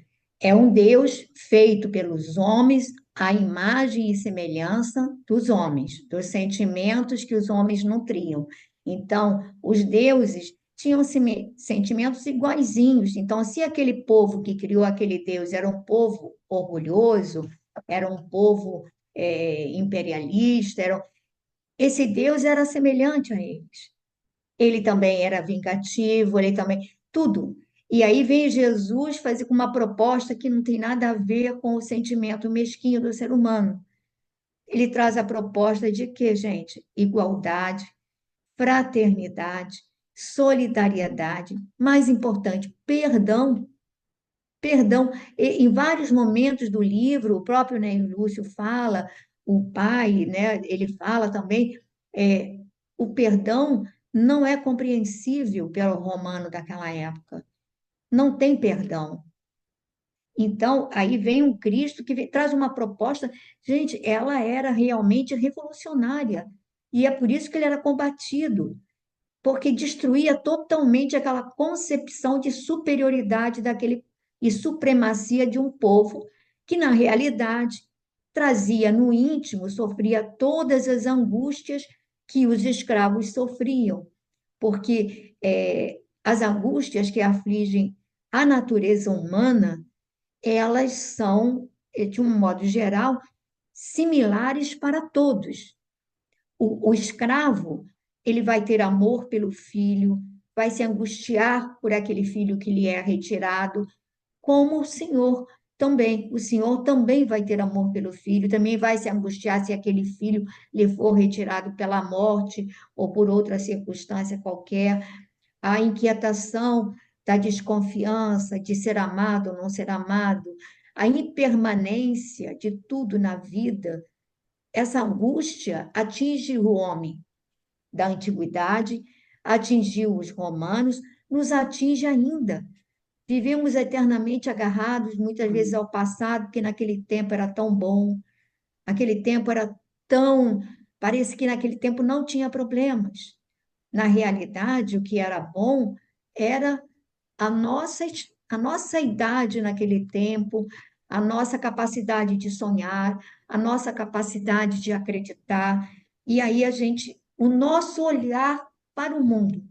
[SPEAKER 3] é um deus feito pelos homens à imagem e semelhança dos homens, dos sentimentos que os homens nutriam. Então, os deuses tinham sentimentos iguaizinhos. Então, se aquele povo que criou aquele deus era um povo orgulhoso, era um povo imperialista, esse deus era semelhante a eles. Ele também era vingativo, ele também, tudo. E aí vem Jesus fazer com uma proposta que não tem nada a ver com o sentimento mesquinho do ser humano. Ele traz a proposta de quê, gente? Igualdade, fraternidade, solidariedade, mais importante, perdão. Perdão. Em vários momentos do livro, o próprio Ney Lúcio fala, o pai, né, ele fala também, o perdão não é compreensível pelo romano daquela época. Não tem perdão. Então, aí vem um Cristo que traz uma proposta. Gente, ela era realmente revolucionária. E é por isso que ele era combatido, porque destruía totalmente aquela concepção de superioridade daquele e supremacia de um povo que, na realidade, trazia no íntimo, sofria todas as angústias que os escravos sofriam, porque as angústias que afligem a natureza humana, elas são, de um modo geral, similares para todos. O escravo, ele vai ter amor pelo filho, vai se angustiar por aquele filho que lhe é retirado, como o Senhor também. O Senhor também vai ter amor pelo filho, também vai se angustiar se aquele filho lhe for retirado pela morte ou por outra circunstância qualquer. A inquietação da desconfiança de ser amado ou não ser amado, a impermanência de tudo na vida, essa angústia atinge o homem da antiguidade, atingiu os romanos, nos atinge ainda. Vivemos eternamente agarrados, muitas vezes, ao passado, porque naquele tempo era tão bom, aquele tempo era tão. Parece que naquele tempo não tinha problemas. Na realidade, o que era bom era a nossa, a nossa idade naquele tempo, a nossa capacidade de sonhar, a nossa capacidade de acreditar, e aí o nosso olhar para o mundo.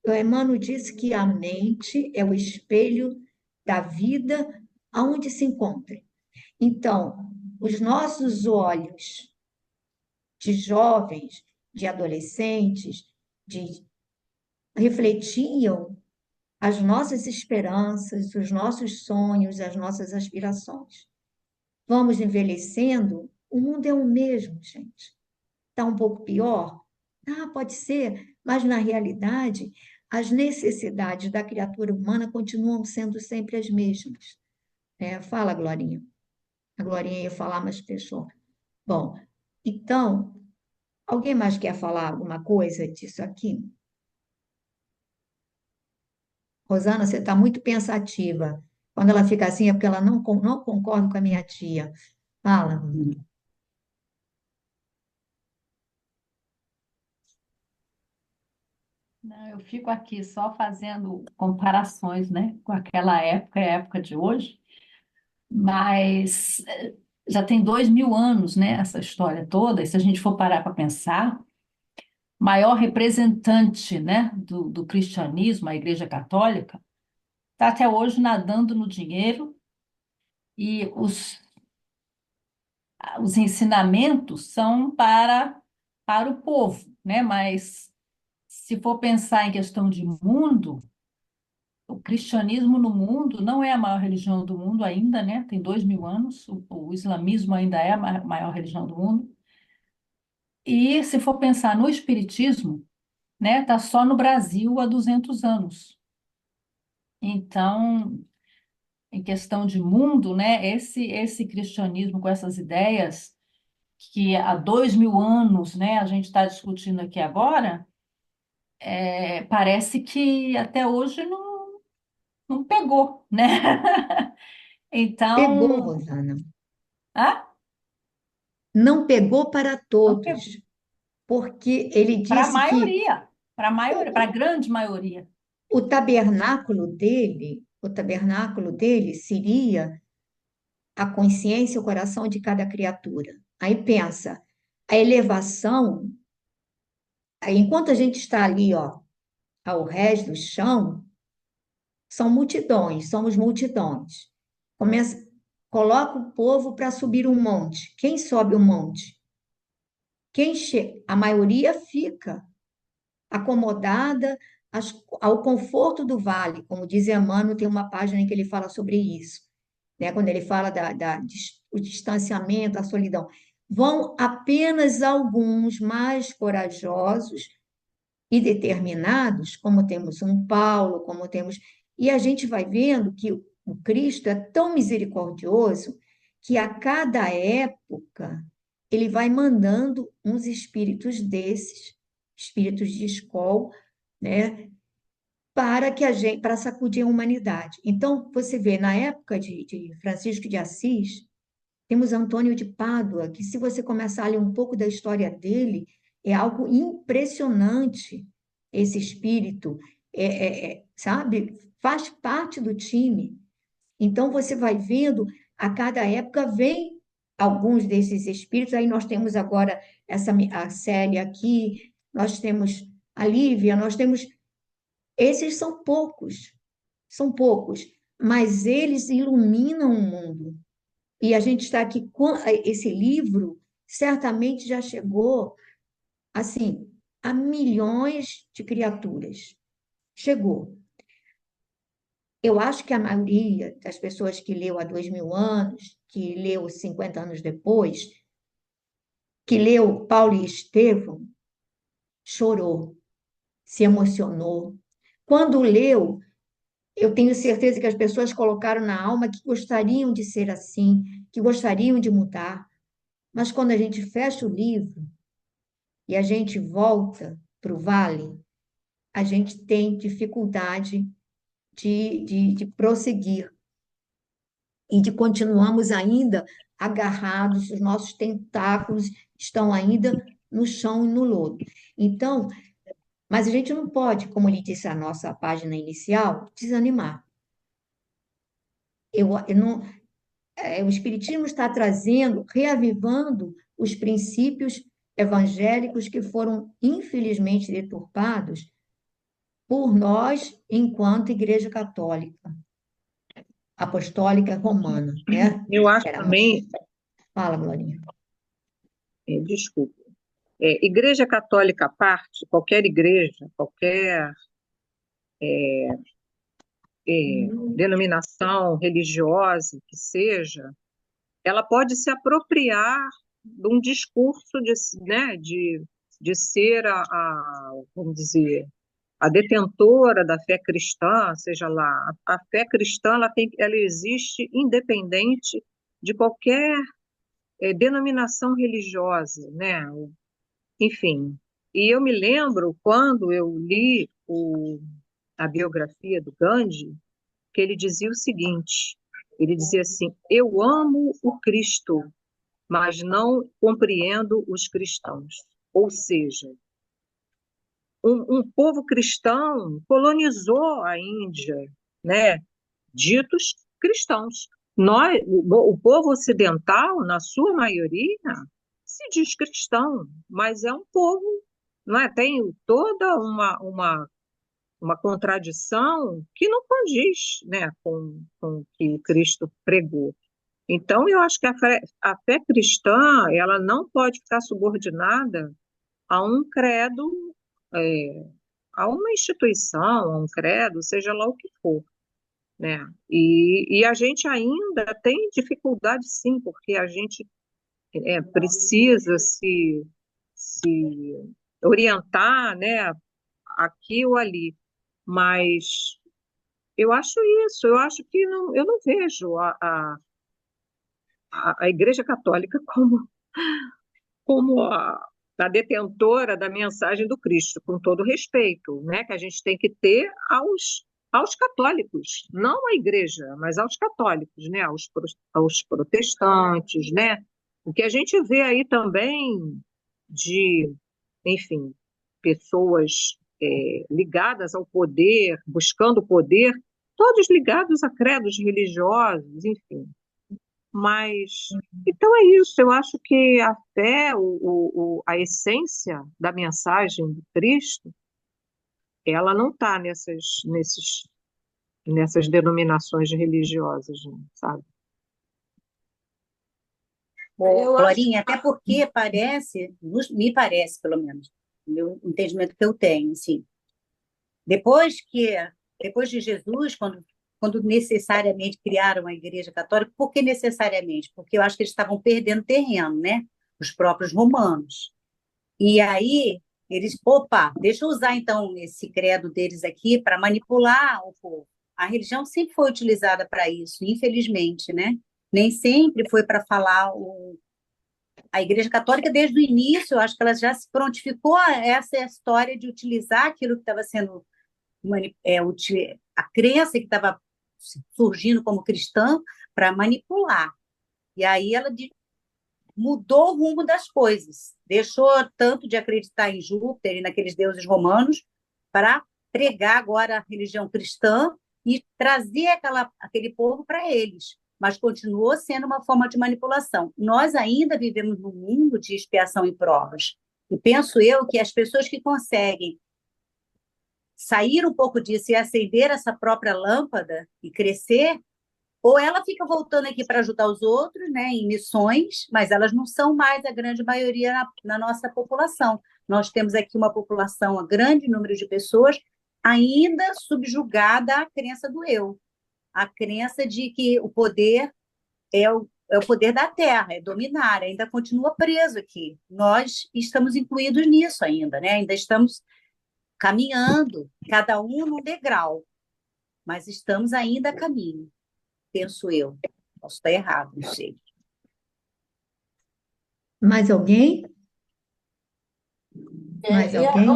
[SPEAKER 3] O Emmanuel disse que a mente é o espelho da vida aonde se encontra. Então, os nossos olhos de jovens, de adolescentes, refletiam as nossas esperanças, os nossos sonhos, as nossas aspirações. Vamos envelhecendo, o mundo é o mesmo, gente. Está um pouco pior? Ah, pode ser, mas na realidade, as necessidades da criatura humana continuam sendo sempre as mesmas. Fala, Glorinha. A Glorinha ia falar, mas fechou. Bom, então, alguém mais quer falar alguma coisa disso aqui? Rosana, você está muito pensativa. Quando ela fica assim, é porque ela não concorda com a minha tia. Fala, Rosana.
[SPEAKER 7] Não, eu fico aqui só fazendo comparações, né, com aquela época e a época de hoje, mas já tem 2000 anos, né, essa história toda, e se a gente for parar para pensar, maior representante, né, do cristianismo, a Igreja Católica, está até hoje nadando no dinheiro e os ensinamentos são para o povo, né, mas se for pensar em questão de mundo, o cristianismo no mundo não é a maior religião do mundo ainda, né? Tem 2000 anos. O islamismo ainda é a maior religião do mundo. E se for pensar no espiritismo, né? Tá só no Brasil há 200 anos. Então, em questão de mundo, né? Esse cristianismo com essas ideias que há 2000 anos, né? A gente está discutindo aqui agora, parece que até hoje não pegou, né?
[SPEAKER 3] Pegou,
[SPEAKER 7] Então,
[SPEAKER 3] Rosana.
[SPEAKER 7] ah,
[SPEAKER 3] Não pegou para
[SPEAKER 7] não pegou.
[SPEAKER 3] todos, porque ele
[SPEAKER 7] Para a
[SPEAKER 3] disse que
[SPEAKER 7] maioria, para a maioria, para a grande maioria.
[SPEAKER 3] o tabernáculo dele seria a consciência, o coração de cada criatura. Aí pensa, a elevação, aí enquanto a gente está ali, ó, ao rés do chão, são multidões, somos multidões. Começa, coloca o povo para subir um monte. Quem sobe o monte? A maioria fica acomodada ao conforto do vale, como diz Emmanuel, tem uma página em que ele fala sobre isso, né? Quando ele fala o distanciamento, a solidão. Vão apenas alguns mais corajosos e determinados, como temos um Paulo, como temos. E a gente vai vendo que o Cristo é tão misericordioso que a cada época ele vai mandando uns espíritos desses, espíritos de escola, né, para que a gente, para sacudir a humanidade. Então, você vê, na época de Francisco de Assis, temos Antônio de Pádua, que se você começar a ler um pouco da história dele, é algo impressionante esse espírito, sabe? Faz parte do time. Então você vai vendo, a cada época vem alguns desses espíritos. Aí nós temos agora a Célia aqui, nós temos a Lívia, nós temos. Esses são poucos, mas eles iluminam o mundo. E a gente está aqui com esse livro, certamente já chegou assim a milhões de criaturas. Chegou. Eu acho que a maioria das pessoas que leu há 2000 anos, que leu 50 anos depois, que leu Paulo e Estevão, chorou, se emocionou. Quando leu, eu tenho certeza que as pessoas colocaram na alma que gostariam de ser assim, que gostariam de mudar. Mas quando a gente fecha o livro, e a gente volta para o vale, a gente tem dificuldade de prosseguir e de continuamos ainda agarrados, os nossos tentáculos estão ainda no chão e no lodo. Então, mas a gente não pode, como ele disse a nossa página inicial, desanimar. Eu não, o Espiritismo está trazendo, reavivando os princípios evangélicos que foram, infelizmente, deturpados por nós, enquanto Igreja Católica, Apostólica Romana, né?
[SPEAKER 1] Eu acho
[SPEAKER 3] Era muito...
[SPEAKER 1] também,
[SPEAKER 3] Fala, Glorinha.
[SPEAKER 1] desculpa, igreja católica à parte, qualquer igreja, qualquer denominação religiosa que seja, ela pode se apropriar de um discurso né, de ser vamos dizer, a detentora da fé cristã, seja lá, a fé cristã ela existe independente de qualquer denominação religiosa, né? Enfim. E eu me lembro quando eu li a biografia do Gandhi, que ele dizia o seguinte: ele dizia assim, eu amo o Cristo, mas não compreendo os cristãos. Ou seja, um povo cristão colonizou a Índia, né? Ditos cristãos. O povo ocidental, na sua maioria, se diz cristão, mas é um povo, não é? Tem toda uma contradição que não condiz, né, com o que Cristo pregou. Então, eu acho que a fé cristã, ela não pode ficar subordinada a um credo, é, a uma instituição, a um credo, seja lá o que for, né? E a gente ainda tem dificuldade, sim, porque a gente precisa se orientar, né, aqui ou ali. Mas eu acho isso, eu acho que não, eu não vejo a Igreja Católica como a detentora da mensagem do Cristo, com todo respeito, né, que a gente tem que ter aos católicos, não à Igreja, mas aos católicos, né, aos protestantes, né, o que a gente vê aí também de, enfim, pessoas ligadas ao poder, buscando poder, todos ligados a credos religiosos, enfim. Mas, então é isso, eu acho que a fé, a essência da mensagem do Cristo, ela não está nessas denominações religiosas, não, sabe?
[SPEAKER 5] Bom, Glorinha, até porque parece, me parece, pelo menos, o meu entendimento que eu tenho, assim, depois de Jesus, quando necessariamente criaram a Igreja Católica, por que necessariamente? Porque eu acho que eles estavam perdendo terreno, né? Os próprios romanos. E aí eles, opa, deixa eu usar então esse credo deles aqui para manipular o povo. A religião sempre foi utilizada para isso, infelizmente, né? Nem sempre foi para falar a Igreja Católica, desde o início, eu acho que ela já se prontificou a essa história de utilizar aquilo que estava sendo a crença que estava surgindo como cristã para manipular. E aí ela mudou o rumo das coisas, deixou tanto de acreditar em Júpiter e naqueles deuses romanos para pregar agora a religião cristã e trazer aquele povo para eles, mas continuou sendo uma forma de manipulação. Nós ainda vivemos num mundo de expiação e provas, e penso eu que as pessoas que conseguem sair um pouco disso e acender essa própria lâmpada e crescer, ou ela fica voltando aqui para ajudar os outros, né, em missões, mas elas não são mais a grande maioria na nossa população. Nós temos aqui uma população, um grande número de pessoas ainda subjugada à crença do eu, a crença de que o poder é o poder da terra, é dominar, ainda continua preso aqui. Nós estamos incluídos nisso ainda, né? Ainda estamos caminhando, cada um num degrau, mas estamos ainda a caminho, penso eu. Posso estar errado, não sei.
[SPEAKER 3] Mais alguém? Mais alguém?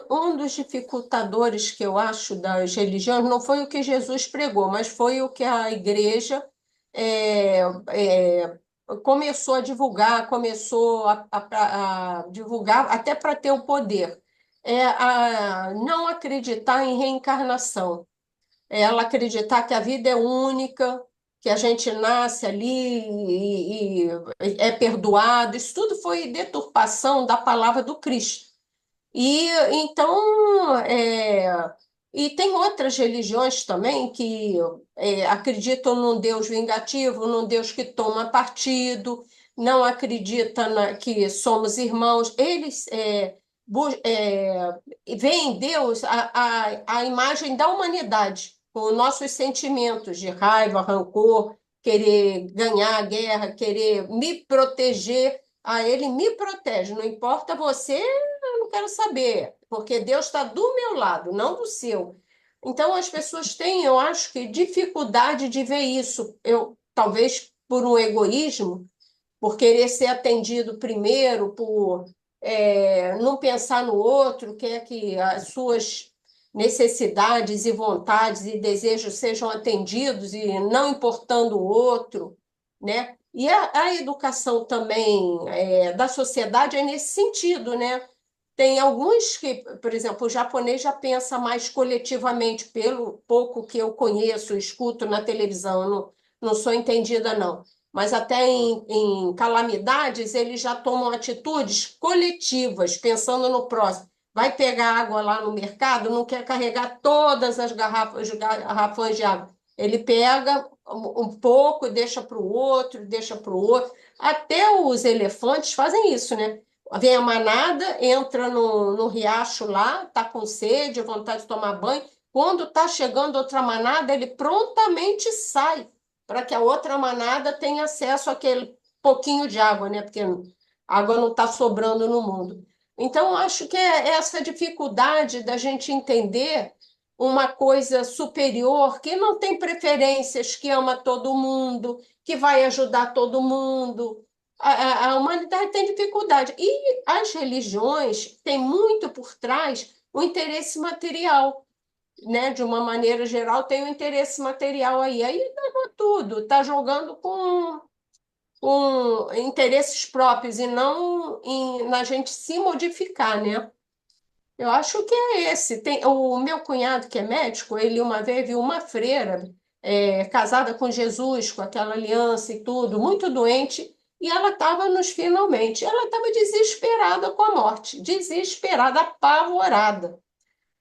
[SPEAKER 8] Um dos dificultadores que eu acho das religiões não foi o que Jesus pregou, mas foi o que a igreja é, é, começou a divulgar, começou a divulgar até para ter o poder. É a não acreditar em reencarnação. É ela acreditar que a vida é única, que a gente nasce ali e é perdoado. Isso tudo foi deturpação da palavra do Cristo. E então, e tem outras religiões também que acreditam num Deus vingativo, num Deus que toma partido, não acreditam que somos irmãos. Eles veem em Deus a imagem da humanidade, com os nossos sentimentos de raiva, rancor, querer ganhar a guerra, querer me proteger. Ele me protege, não importa você, eu não quero saber, porque Deus está do meu lado, não do seu. Então as pessoas têm, eu acho que, dificuldade de ver isso. Eu talvez por um egoísmo, por querer ser atendido primeiro, por não pensar no outro, quer que as suas necessidades e vontades e desejos sejam atendidos e não importando o outro, né? E a educação também da sociedade é nesse sentido, né? Tem alguns que, por exemplo, o japonês já pensa mais coletivamente, pelo pouco que eu conheço, escuto na televisão, não sou entendida, não. Mas até em calamidades, eles já tomam atitudes coletivas, pensando no próximo. Vai pegar água lá no mercado, não quer carregar todas as garrafões de água. Ele pega um pouco e deixa para o outro, deixa para o outro. Até os elefantes fazem isso, né? Vem a manada, entra no riacho lá, está com sede, vontade de tomar banho. Quando está chegando outra manada, ele prontamente sai para que a outra manada tenha acesso àquele pouquinho de água, né? Porque água não está sobrando no mundo. Então, acho que é essa dificuldade da gente entender uma coisa superior que não tem preferências, que ama todo mundo, que vai ajudar todo mundo. A humanidade tem dificuldade. E as religiões têm muito por trás o interesse material, né? De uma maneira geral, tem o interesse material aí. Aí leva tudo, está jogando com interesses próprios e não na gente se modificar, né? Eu acho que é esse. O meu cunhado, que é médico, ele uma vez viu uma freira casada com Jesus, com aquela aliança e tudo, muito doente, e ela estava nos finalmente. Ela estava desesperada com a morte, desesperada, apavorada.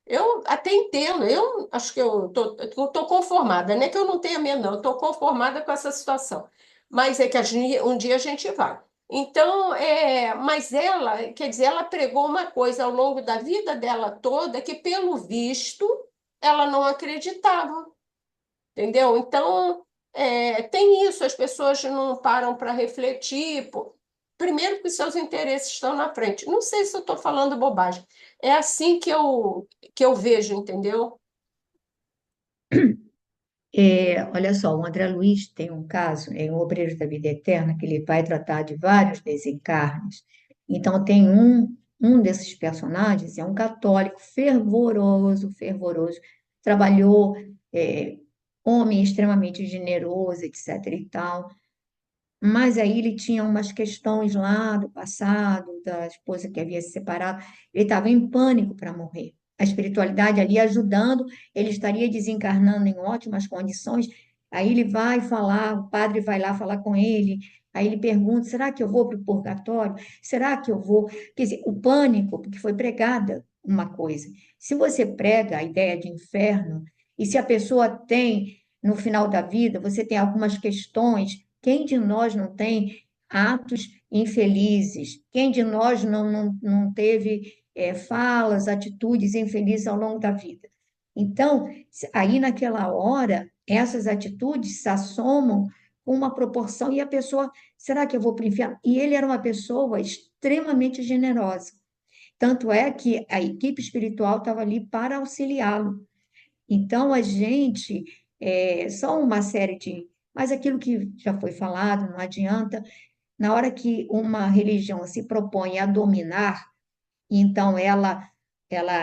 [SPEAKER 8] Eu até entendo, eu acho que eu tô conformada, não é que eu não tenha medo, não, eu estou conformada com essa situação. Mas é que um dia a gente vai. Então, mas ela, quer dizer, ela pregou uma coisa ao longo da vida dela toda que, pelo visto, ela não acreditava, entendeu? Então, tem isso, as pessoas não param para refletir, pô. Primeiro, porque seus interesses estão na frente. Não sei se eu estou falando bobagem. É assim que eu vejo, entendeu?
[SPEAKER 3] Olha só, o André Luiz tem um caso, em O Obreiro da Vida Eterna, que ele vai tratar de vários desencarnes. Então, tem um desses personagens, é um católico fervoroso, fervoroso, trabalhou, é, homem extremamente generoso, etc. e tal. Mas aí ele tinha umas questões lá do passado, da esposa que havia se separado. Ele estava em pânico para morrer. A espiritualidade ali ajudando, ele estaria desencarnando em ótimas condições. Aí ele vai falar, o padre vai lá falar com ele. Aí ele pergunta: será que eu vou para o purgatório? Será que eu vou? Quer dizer, o pânico, porque foi pregada uma coisa. Se você prega a ideia de inferno, e se a pessoa tem, no final da vida, você tem algumas questões. Quem de nós não tem atos infelizes? Quem de nós não teve falas, atitudes infelizes ao longo da vida? Então, aí naquela hora, essas atitudes se assomam com uma proporção e a pessoa, será que eu vou para o inferno? E ele era uma pessoa extremamente generosa. Tanto é que a equipe espiritual estava ali para auxiliá-lo. Então, a gente, são uma série de. Mas aquilo que já foi falado, não adianta. Na hora que uma religião se propõe a dominar, então ela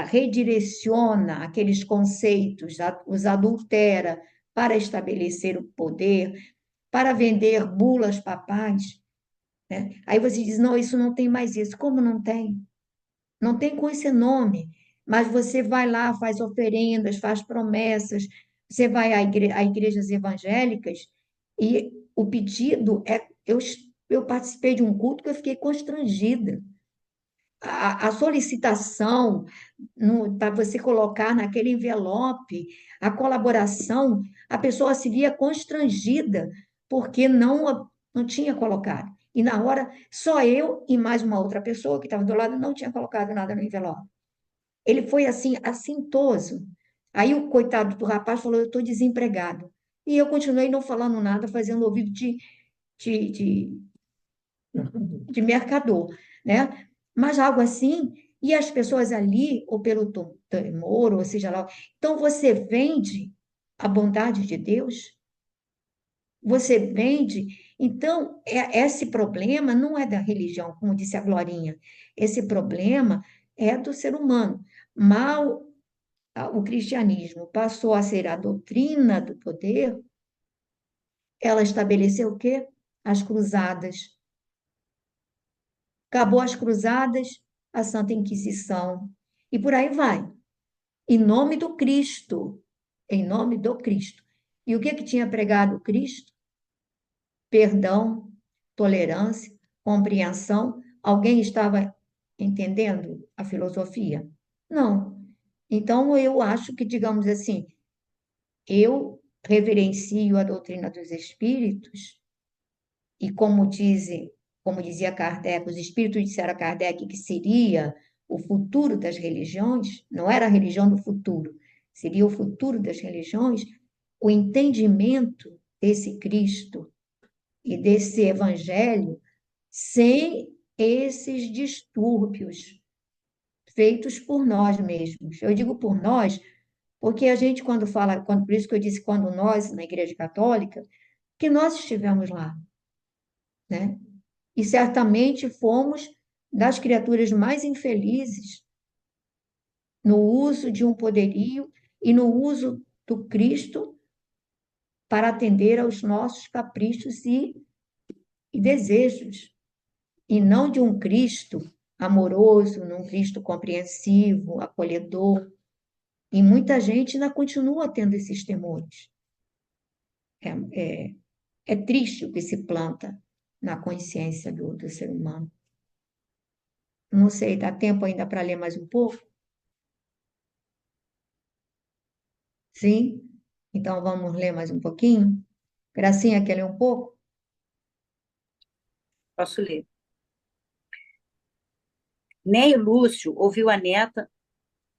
[SPEAKER 3] redireciona aqueles conceitos, os adultera para estabelecer o poder, para vender bulas papais, né? Aí você diz: não, isso não tem mais isso. Como não tem? Não tem com esse nome, mas você vai lá, faz oferendas, faz promessas, você vai a igrejas evangélicas e o pedido é. Eu participei de um culto que eu fiquei constrangida. A solicitação para você colocar naquele envelope a colaboração, a pessoa se via constrangida porque não tinha colocado. E na hora, só eu e mais uma outra pessoa que estava do lado não tinha colocado nada no envelope. Ele foi assim, assintoso. Aí o coitado do rapaz falou: eu estou desempregado. E eu continuei não falando nada, fazendo ouvido de, de, de mercador, né? Mas algo assim, e as pessoas ali, ou pelo temor, ou seja lá, então você vende a bondade de Deus? Você vende Então, esse problema não é da religião, como disse a Glorinha. Esse problema é do ser humano. Mal o cristianismo passou a ser a doutrina do poder, ela estabeleceu o quê? As cruzadas. Acabou as cruzadas, a Santa Inquisição. E por aí vai. Em nome do Cristo. Em nome do Cristo. E o que tinha pregado o Cristo? Perdão, tolerância, compreensão. Alguém estava entendendo a filosofia? Não. Então, eu acho que, digamos assim, eu reverencio a doutrina dos espíritos, e como dizia Kardec, os espíritos disseram a Kardec que seria o futuro das religiões, não era a religião do futuro, seria o futuro das religiões, o entendimento desse Cristo e desse Evangelho sem esses distúrbios feitos por nós mesmos. Eu digo por nós, porque a gente, quando fala, por isso que eu disse, quando nós, na Igreja Católica, que nós estivemos lá, né? E certamente fomos das criaturas mais infelizes no uso de um poderio e no uso do Cristo para atender aos nossos caprichos e desejos, e não de um Cristo amoroso, num Cristo compreensivo, acolhedor. E muita gente ainda continua tendo esses temores. É triste o que se planta na consciência do ser humano. Não sei, dá tempo ainda para ler mais um pouco? Sim? Então vamos ler mais um pouquinho? Gracinha, quer ler um pouco?
[SPEAKER 5] Posso ler. Neio Lúcio ouviu a neta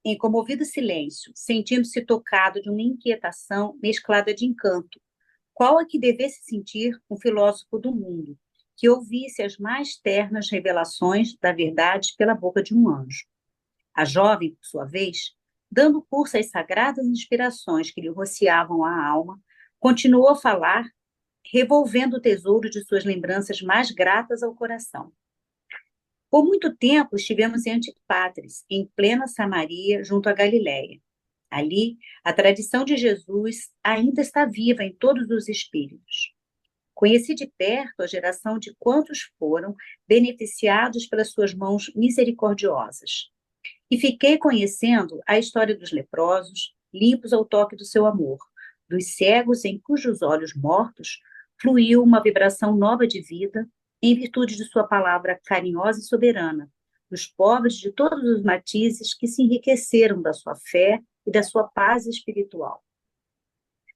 [SPEAKER 5] em comovido silêncio, sentindo-se tocado de uma inquietação mesclada de encanto. Qual é que devesse sentir um filósofo do mundo, que ouvisse as mais ternas revelações da verdade pela boca de um anjo? A jovem, por sua vez, dando curso às sagradas inspirações que lhe rociavam a alma, continuou a falar, revolvendo o tesouro de suas lembranças mais gratas ao coração. Por muito tempo estivemos em Antípatris, em plena Samaria, junto à Galiléia. Ali, a tradição de Jesus ainda está viva em todos os espíritos. Conheci de perto a geração de quantos foram beneficiados pelas suas mãos misericordiosas. E fiquei conhecendo a história dos leprosos, limpos ao toque do seu amor, dos cegos em cujos olhos mortos fluiu uma vibração nova de vida, em virtude de sua palavra carinhosa e soberana, dos pobres de todos os matizes que se enriqueceram da sua fé e da sua paz espiritual.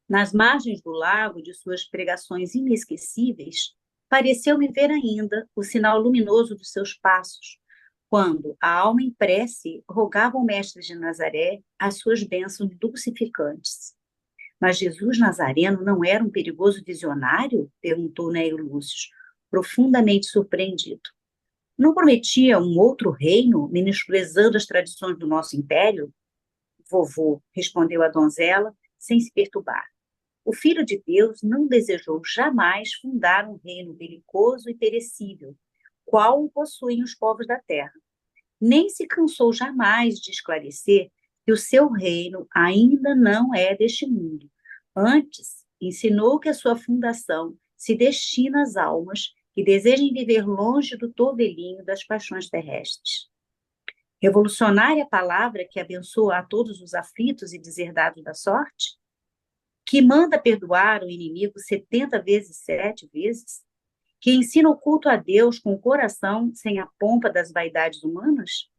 [SPEAKER 5] Nas margens do lago de suas pregações inesquecíveis, pareceu-me ver ainda o sinal luminoso dos seus passos, quando a alma em prece rogava ao Mestre de Nazaré as suas bênçãos dulcificantes. Mas Jesus Nazareno não era um perigoso visionário? Perguntou Neio Lúcio, profundamente surpreendido. Não prometia um outro reino, menosprezando as tradições do nosso império? Vovô, respondeu a donzela, sem se perturbar. O Filho de Deus não desejou jamais fundar um reino belicoso e perecível, qual o possuem os povos da terra. Nem se cansou jamais de esclarecer que o seu reino ainda não é deste mundo. Antes, ensinou que a sua fundação se destina às almas que desejem viver longe do torvelinho das paixões terrestres. Revolucionária palavra que abençoa a todos os aflitos e deserdados da sorte? Que manda perdoar o inimigo 70 vezes 7 vezes? Que ensina o culto a Deus com o coração sem a pompa das vaidades humanas?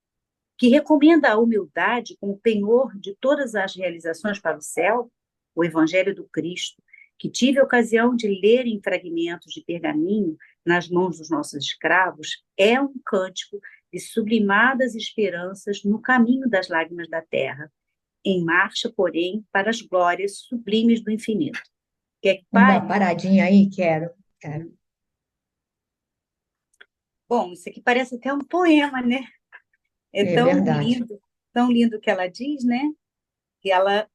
[SPEAKER 5] Que recomenda a humildade com o penhor de todas as realizações para o céu? O Evangelho do Cristo, que tive a ocasião de ler em fragmentos de pergaminho nas mãos dos nossos escravos, é um cântico de sublimadas esperanças no caminho das lágrimas da terra, em marcha, porém, para as glórias sublimes do infinito. Quer que
[SPEAKER 3] Vamos dar
[SPEAKER 5] pare?
[SPEAKER 3] uma paradinha aí? Quero.
[SPEAKER 5] Bom, isso aqui parece até um poema, né? É
[SPEAKER 3] É verdade.
[SPEAKER 5] tão lindo o que ela diz, né? Que ela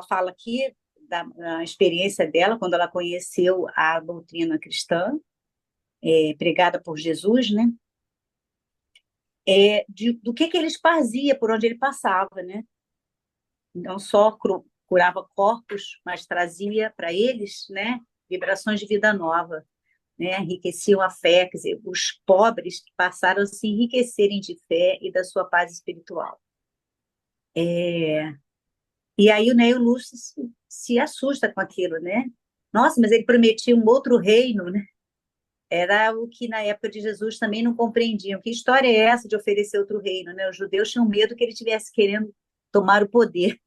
[SPEAKER 5] fala aqui da experiência dela quando ela conheceu a doutrina cristã, pregada por Jesus, né? Do que ele fazia por onde ele passava, né? Não só curava corpos, mas trazia para eles, né, vibrações de vida nova, né? Enriqueciam a fé, quer dizer, os pobres passaram a se enriquecerem de fé e da sua paz espiritual. E aí o Neo Lúcio se assusta com aquilo, né? Nossa, mas ele prometia um outro reino, né? Era o que na época de Jesus também não compreendiam. Que história é essa de oferecer outro reino, né? Os judeus tinham medo que ele estivesse querendo tomar o poder.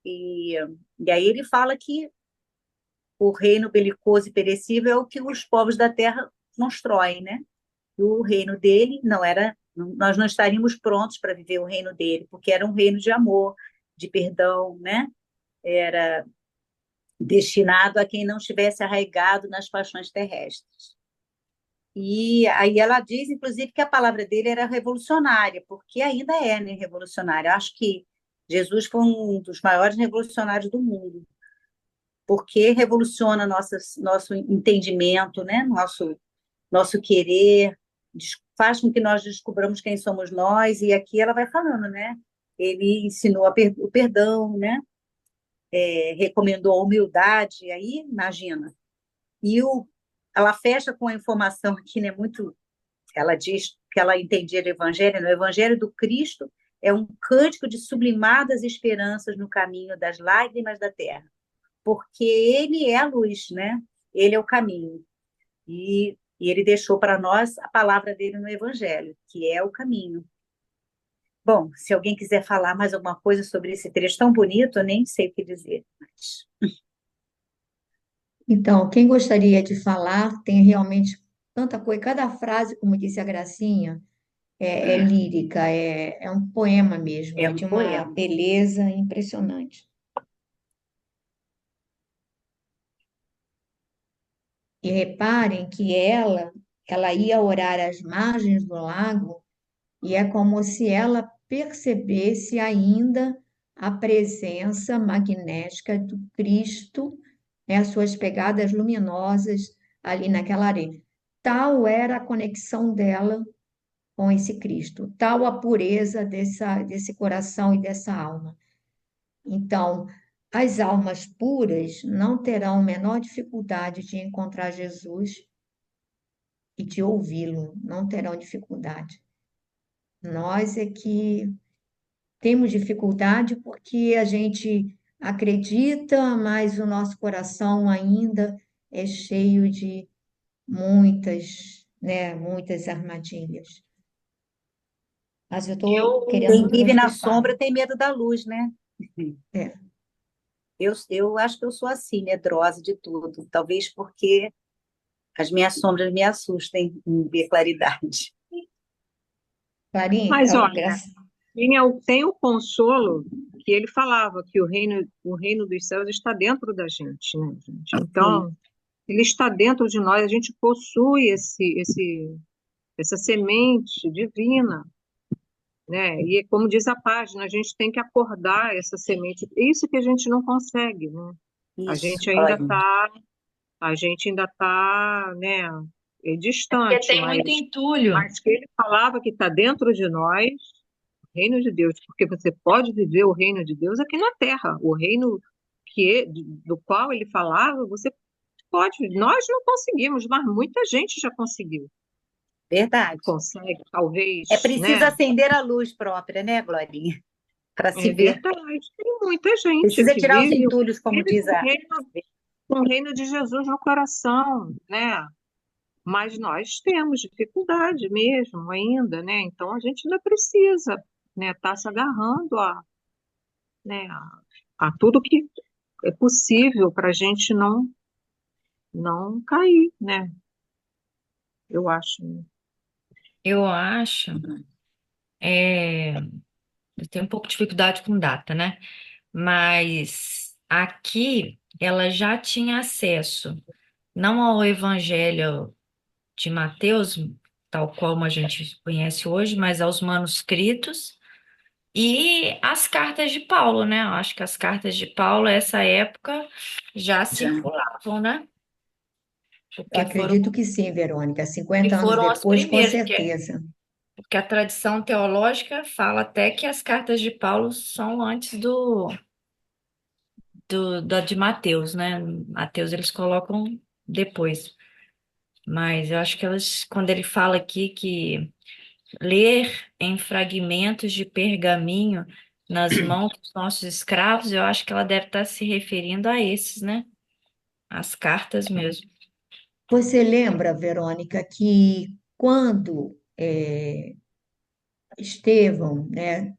[SPEAKER 5] E aí ele fala que o reino belicoso e perecível é o que os povos da terra constroem, né? E o reino dele não era, nós não estaríamos prontos para viver o reino dele, porque era um reino de amor, de perdão, né? Era destinado a quem não estivesse arraigado nas paixões terrestres. E aí ela diz, inclusive, que a palavra dele era revolucionária, porque ainda é, né, revolucionária. Eu acho que Jesus foi um dos maiores revolucionários do mundo, porque revoluciona nosso entendimento, né, nosso querer, faz com que nós descobramos quem somos nós, e aqui ela vai falando, né? Ele ensinou o perdão, né? Recomendou a humildade, aí imagina. E ela fecha com a informação aqui, né, muito, ela diz que ela entendia do Evangelho, no Evangelho do Cristo é um cântico de sublimadas esperanças no caminho das lágrimas da terra, porque ele é a luz, né? Ele é o caminho. E ele deixou para nós a palavra dele no Evangelho, que é o caminho. Bom, se alguém quiser falar mais alguma coisa sobre esse trecho tão bonito, eu nem sei o que dizer. Mas...
[SPEAKER 3] Então, quem gostaria de falar, tem realmente tanta coisa, cada frase, como disse a Gracinha, é lírica, é um poema mesmo,
[SPEAKER 5] É
[SPEAKER 3] é
[SPEAKER 5] um
[SPEAKER 3] de uma
[SPEAKER 5] poema.
[SPEAKER 3] beleza impressionante. E reparem que ela ia orar às margens do lago, e é como se ela percebesse ainda a presença magnética do Cristo, né, as suas pegadas luminosas ali naquela areia. Tal era a conexão dela com esse Cristo, tal a pureza desse coração e dessa alma. Então, as almas puras não terão a menor dificuldade de encontrar Jesus e de ouvi-lo, não terão dificuldade. Nós é que temos dificuldade porque a gente acredita, mas o nosso coração ainda é cheio de muitas armadilhas. Mas eu estou querendo
[SPEAKER 5] Quem
[SPEAKER 3] que
[SPEAKER 5] vive na
[SPEAKER 3] vocês falem.
[SPEAKER 5] sombra tem medo da luz, né?
[SPEAKER 3] É.
[SPEAKER 5] Eu acho que eu sou assim, medrosa de tudo. Talvez porque as minhas sombras me assustem em ver claridade.
[SPEAKER 3] Clarinha,
[SPEAKER 1] Mas olha, tem o consolo que ele falava que o reino dos céus está dentro da gente, né, gente? Então, ele está dentro de nós, a gente possui essa semente divina, né? E como diz a página, a gente tem que acordar essa semente. Isso que a gente não consegue, né? A
[SPEAKER 5] Isso,
[SPEAKER 1] gente ainda
[SPEAKER 5] Clarinha.
[SPEAKER 1] está, né,
[SPEAKER 2] Porque
[SPEAKER 1] distante,
[SPEAKER 2] tem muito entulho.
[SPEAKER 1] mas que ele falava que está dentro de nós, o reino de Deus, porque você pode viver o reino de Deus aqui na Terra, o reino do qual ele falava, você pode. Nós não conseguimos, mas muita gente já conseguiu.
[SPEAKER 5] Verdade.
[SPEAKER 1] Consegue, talvez,
[SPEAKER 5] É preciso
[SPEAKER 1] né?
[SPEAKER 5] acender a luz própria, né, Glorinha? Para se
[SPEAKER 1] É
[SPEAKER 5] ver.
[SPEAKER 1] verdade. Tem muita gente
[SPEAKER 5] Precisa
[SPEAKER 1] que
[SPEAKER 5] tirar os
[SPEAKER 1] vive,
[SPEAKER 5] entulhos, como
[SPEAKER 1] vive
[SPEAKER 5] diz a.
[SPEAKER 1] com o reino de Jesus no coração, né? Mas nós temos dificuldade mesmo ainda, né? Então a gente ainda precisa, né, estar se agarrando né, a tudo que é possível para a gente não cair, né? Eu acho.
[SPEAKER 2] Eu acho, eu tenho um pouco de dificuldade com data, né? Mas aqui ela já tinha acesso, não ao Evangelho de Mateus, tal como a gente conhece hoje, mas aos manuscritos E as cartas de Paulo, né? Eu acho que as cartas de Paulo, essa época, já
[SPEAKER 5] Já.
[SPEAKER 2] circulavam, né?
[SPEAKER 3] Eu
[SPEAKER 2] Porque foram,
[SPEAKER 3] acredito que sim, Verônica.
[SPEAKER 2] que
[SPEAKER 3] 50 anos
[SPEAKER 2] foram as
[SPEAKER 3] depois, com
[SPEAKER 2] primeiras,
[SPEAKER 3] certeza.
[SPEAKER 2] porque a tradição teológica fala até que as cartas de Paulo são antes da de Mateus, né? Mateus eles colocam depois. Mas eu acho que elas, quando ele fala aqui que ler em fragmentos de pergaminho nas mãos dos nossos escravos, eu acho que ela deve estar se referindo a esses, né? As cartas mesmo.
[SPEAKER 3] Você lembra, Verônica, que quando Estevão, né,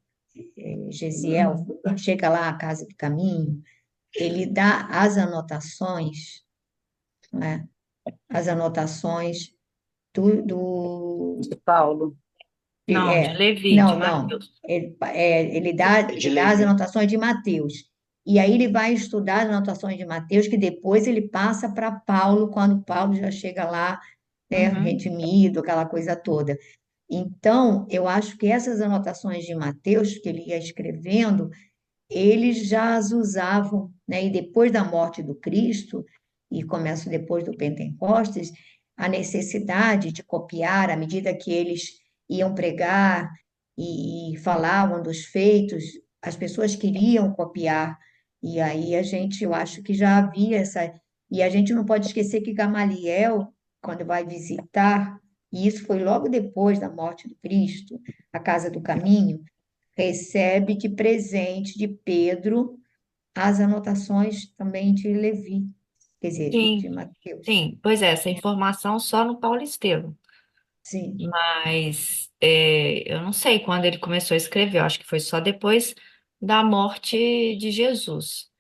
[SPEAKER 3] Gesiel, chega lá à Casa do Caminho, ele dá as anotações, né, as anotações do
[SPEAKER 5] De Paulo.
[SPEAKER 2] Não, de Levi, de
[SPEAKER 3] não, não.
[SPEAKER 2] Mateus.
[SPEAKER 3] Ele
[SPEAKER 4] De
[SPEAKER 3] dá as
[SPEAKER 4] Levi.
[SPEAKER 3] anotações de Mateus. E aí ele vai estudar as anotações de Mateus, que depois ele passa para Paulo, quando Paulo já chega lá, né,
[SPEAKER 2] Uhum.
[SPEAKER 3] redimido, aquela coisa toda. Então, eu acho que essas anotações de Mateus, que ele ia escrevendo, eles já as usavam, né? E depois da morte do Cristo, e começa depois do Pentecostes, a necessidade de copiar, à medida que eles iam pregar e falavam dos feitos, as pessoas queriam copiar. E aí eu acho que já havia essa. E a gente não pode esquecer que Gamaliel, quando vai visitar, e isso foi logo depois da morte do Cristo, a Casa do Caminho, recebe de presente de Pedro as anotações também de Levi, quer dizer, de
[SPEAKER 2] Sim,
[SPEAKER 3] Mateus.
[SPEAKER 2] sim. Pois é, essa informação só no Paulo Estevam.
[SPEAKER 3] Sim,
[SPEAKER 2] Mas eu não sei quando ele começou a escrever, eu acho que foi só depois da morte de Jesus.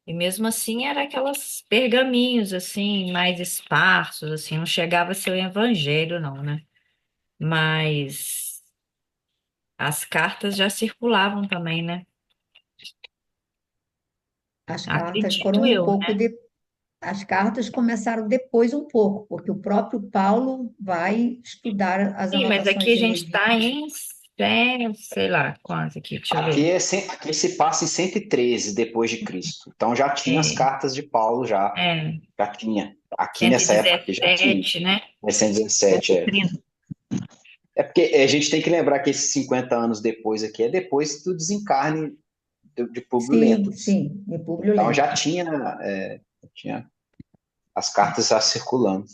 [SPEAKER 2] E mesmo assim era aquelas pergaminhos assim, mais esparsos, assim, não chegava a ser o evangelho, não, né? Mas as cartas já circulavam também, né?
[SPEAKER 3] as cartas foram
[SPEAKER 2] Acredito
[SPEAKER 3] um
[SPEAKER 2] eu,
[SPEAKER 3] pouco
[SPEAKER 2] né?
[SPEAKER 3] de... As cartas começaram depois um pouco, porque o próprio Paulo vai estudar as
[SPEAKER 2] Sim, mas
[SPEAKER 3] anotações
[SPEAKER 2] aqui a
[SPEAKER 3] de
[SPEAKER 2] gente
[SPEAKER 3] Levi.
[SPEAKER 2] está em, sei lá, quantos aqui, deixa eu ver.
[SPEAKER 4] Aqui se passa em 113 depois de Cristo. Então já tinha as
[SPEAKER 2] É,
[SPEAKER 4] cartas de Paulo,
[SPEAKER 2] é,
[SPEAKER 4] já tinha. Aqui nessa época aqui já tinha.
[SPEAKER 2] 117, né?
[SPEAKER 4] 117, é.
[SPEAKER 2] 130.
[SPEAKER 4] É porque a gente tem que lembrar que esses 50 anos depois aqui é depois do desencarne de Públio
[SPEAKER 3] Sim,
[SPEAKER 4] Lentulus.
[SPEAKER 3] sim, de Públio
[SPEAKER 4] Então já
[SPEAKER 3] Lentulus.
[SPEAKER 4] tinha as cartas já circulando.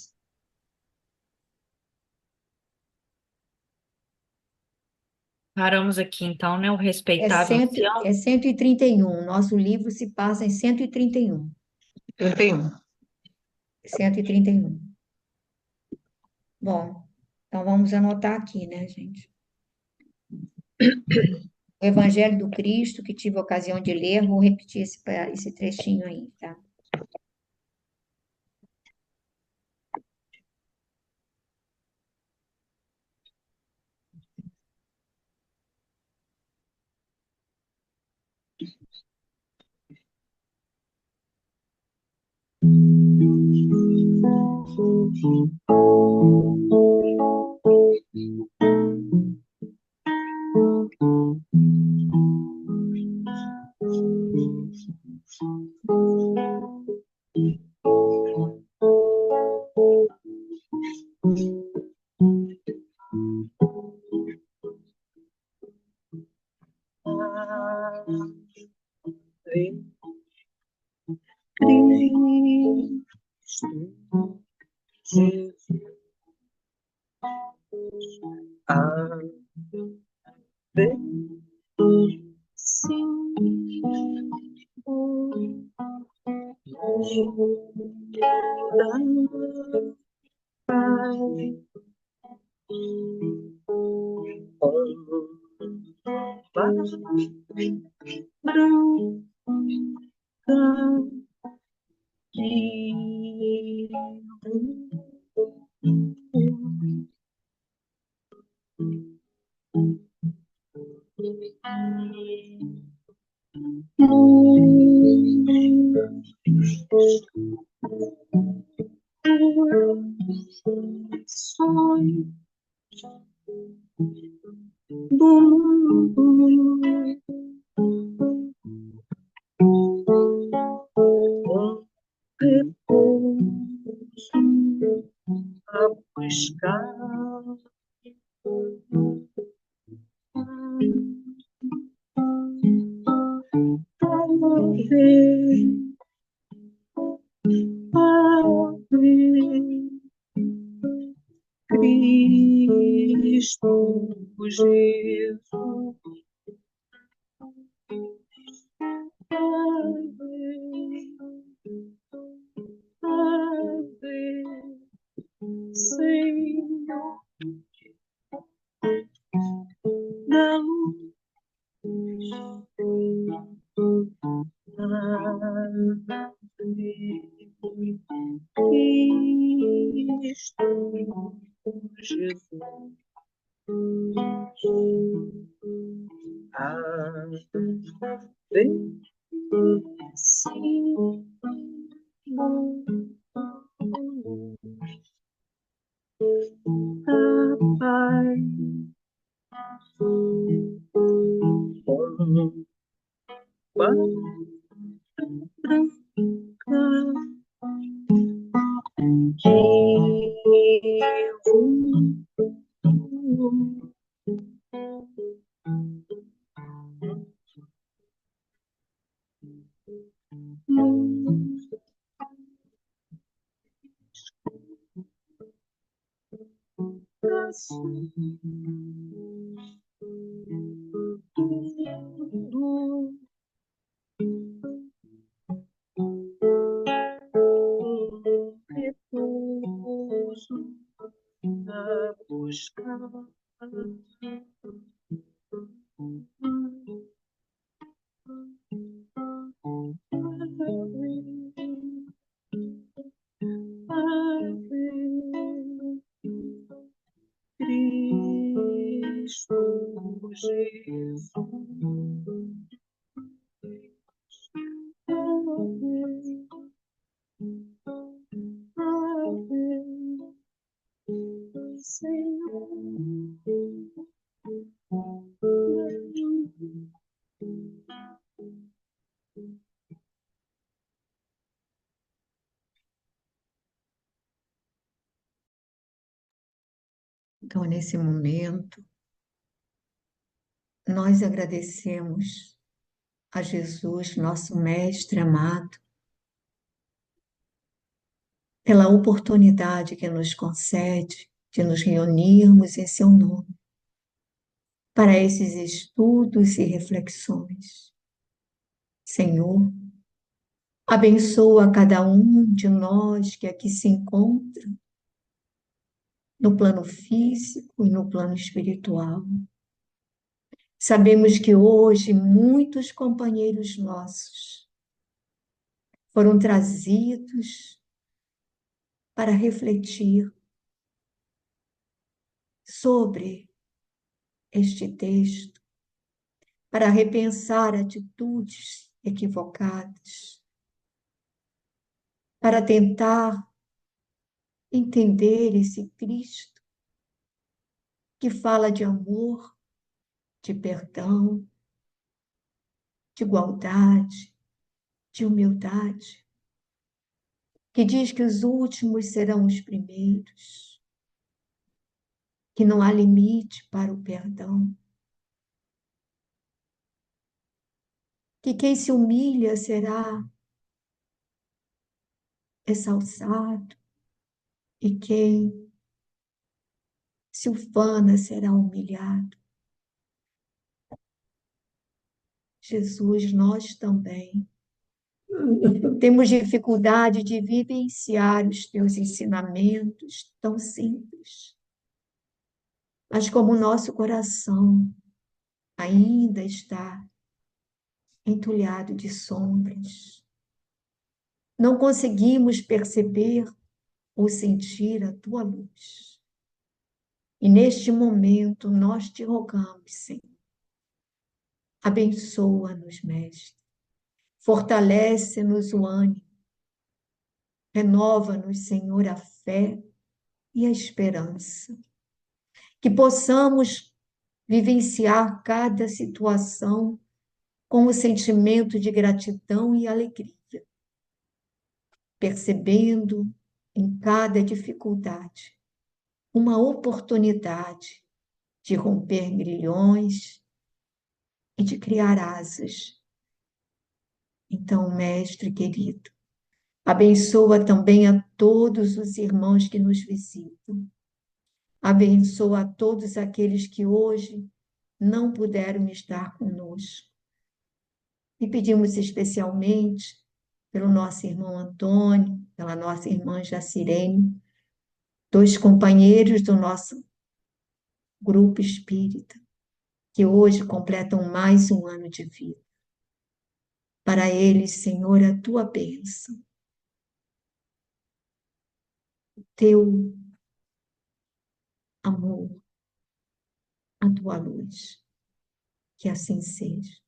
[SPEAKER 2] Paramos aqui então, né? O respeitável
[SPEAKER 3] É
[SPEAKER 2] ancião.
[SPEAKER 3] 131. Nosso livro se passa em 131.
[SPEAKER 1] 31.
[SPEAKER 3] 131. Bom, então vamos anotar aqui, né, gente? O Evangelho do Cristo, que tive a ocasião de ler, vou repetir esse trechinho aí, tá?
[SPEAKER 1] Cristo Jesus, ave, sim, da paz, branca que sonho do mundo buscar ave, Cristo Jesus, ave, Senhor da luz, ave, Cristo Jesus, ave, Senhor, a paz, repouso a buscar. Cristo Jesus, Senhor.
[SPEAKER 3] Então, nesse momento, nós agradecemos a Jesus, nosso Mestre amado, pela oportunidade que nos concede de nos reunirmos em seu nome, para esses estudos e reflexões. Senhor, abençoa cada um de nós que aqui se encontra, no plano físico e no plano espiritual. Sabemos que hoje muitos companheiros nossos foram trazidos para refletir sobre este texto, para repensar atitudes equivocadas, para tentar entender esse Cristo que fala de amor, de perdão, de igualdade, de humildade, que diz que os últimos serão os primeiros, que não há limite para o perdão, que quem se humilha será exalçado e quem se ufana será humilhado. Jesus, nós também temos dificuldade de vivenciar os teus ensinamentos tão simples. Mas como o nosso coração ainda está entulhado de sombras, não conseguimos perceber ou sentir a tua luz. E neste momento nós te rogamos, Senhor, abençoa-nos, Mestre, fortalece-nos o ânimo, renova-nos, Senhor, a fé e a esperança, que possamos vivenciar cada situação com o sentimento de gratidão e alegria, percebendo em cada dificuldade uma oportunidade de romper grilhões e de criar asas. Então, mestre querido, abençoa também a todos os irmãos que nos visitam. Abençoa a todos aqueles que hoje não puderam estar conosco. E pedimos especialmente pelo nosso irmão Antônio, pela nossa irmã Jacirene, dois companheiros do nosso grupo espírita, que hoje completam mais um ano de vida. Para eles, Senhor, a tua bênção, teu amor, a tua luz. Que assim seja.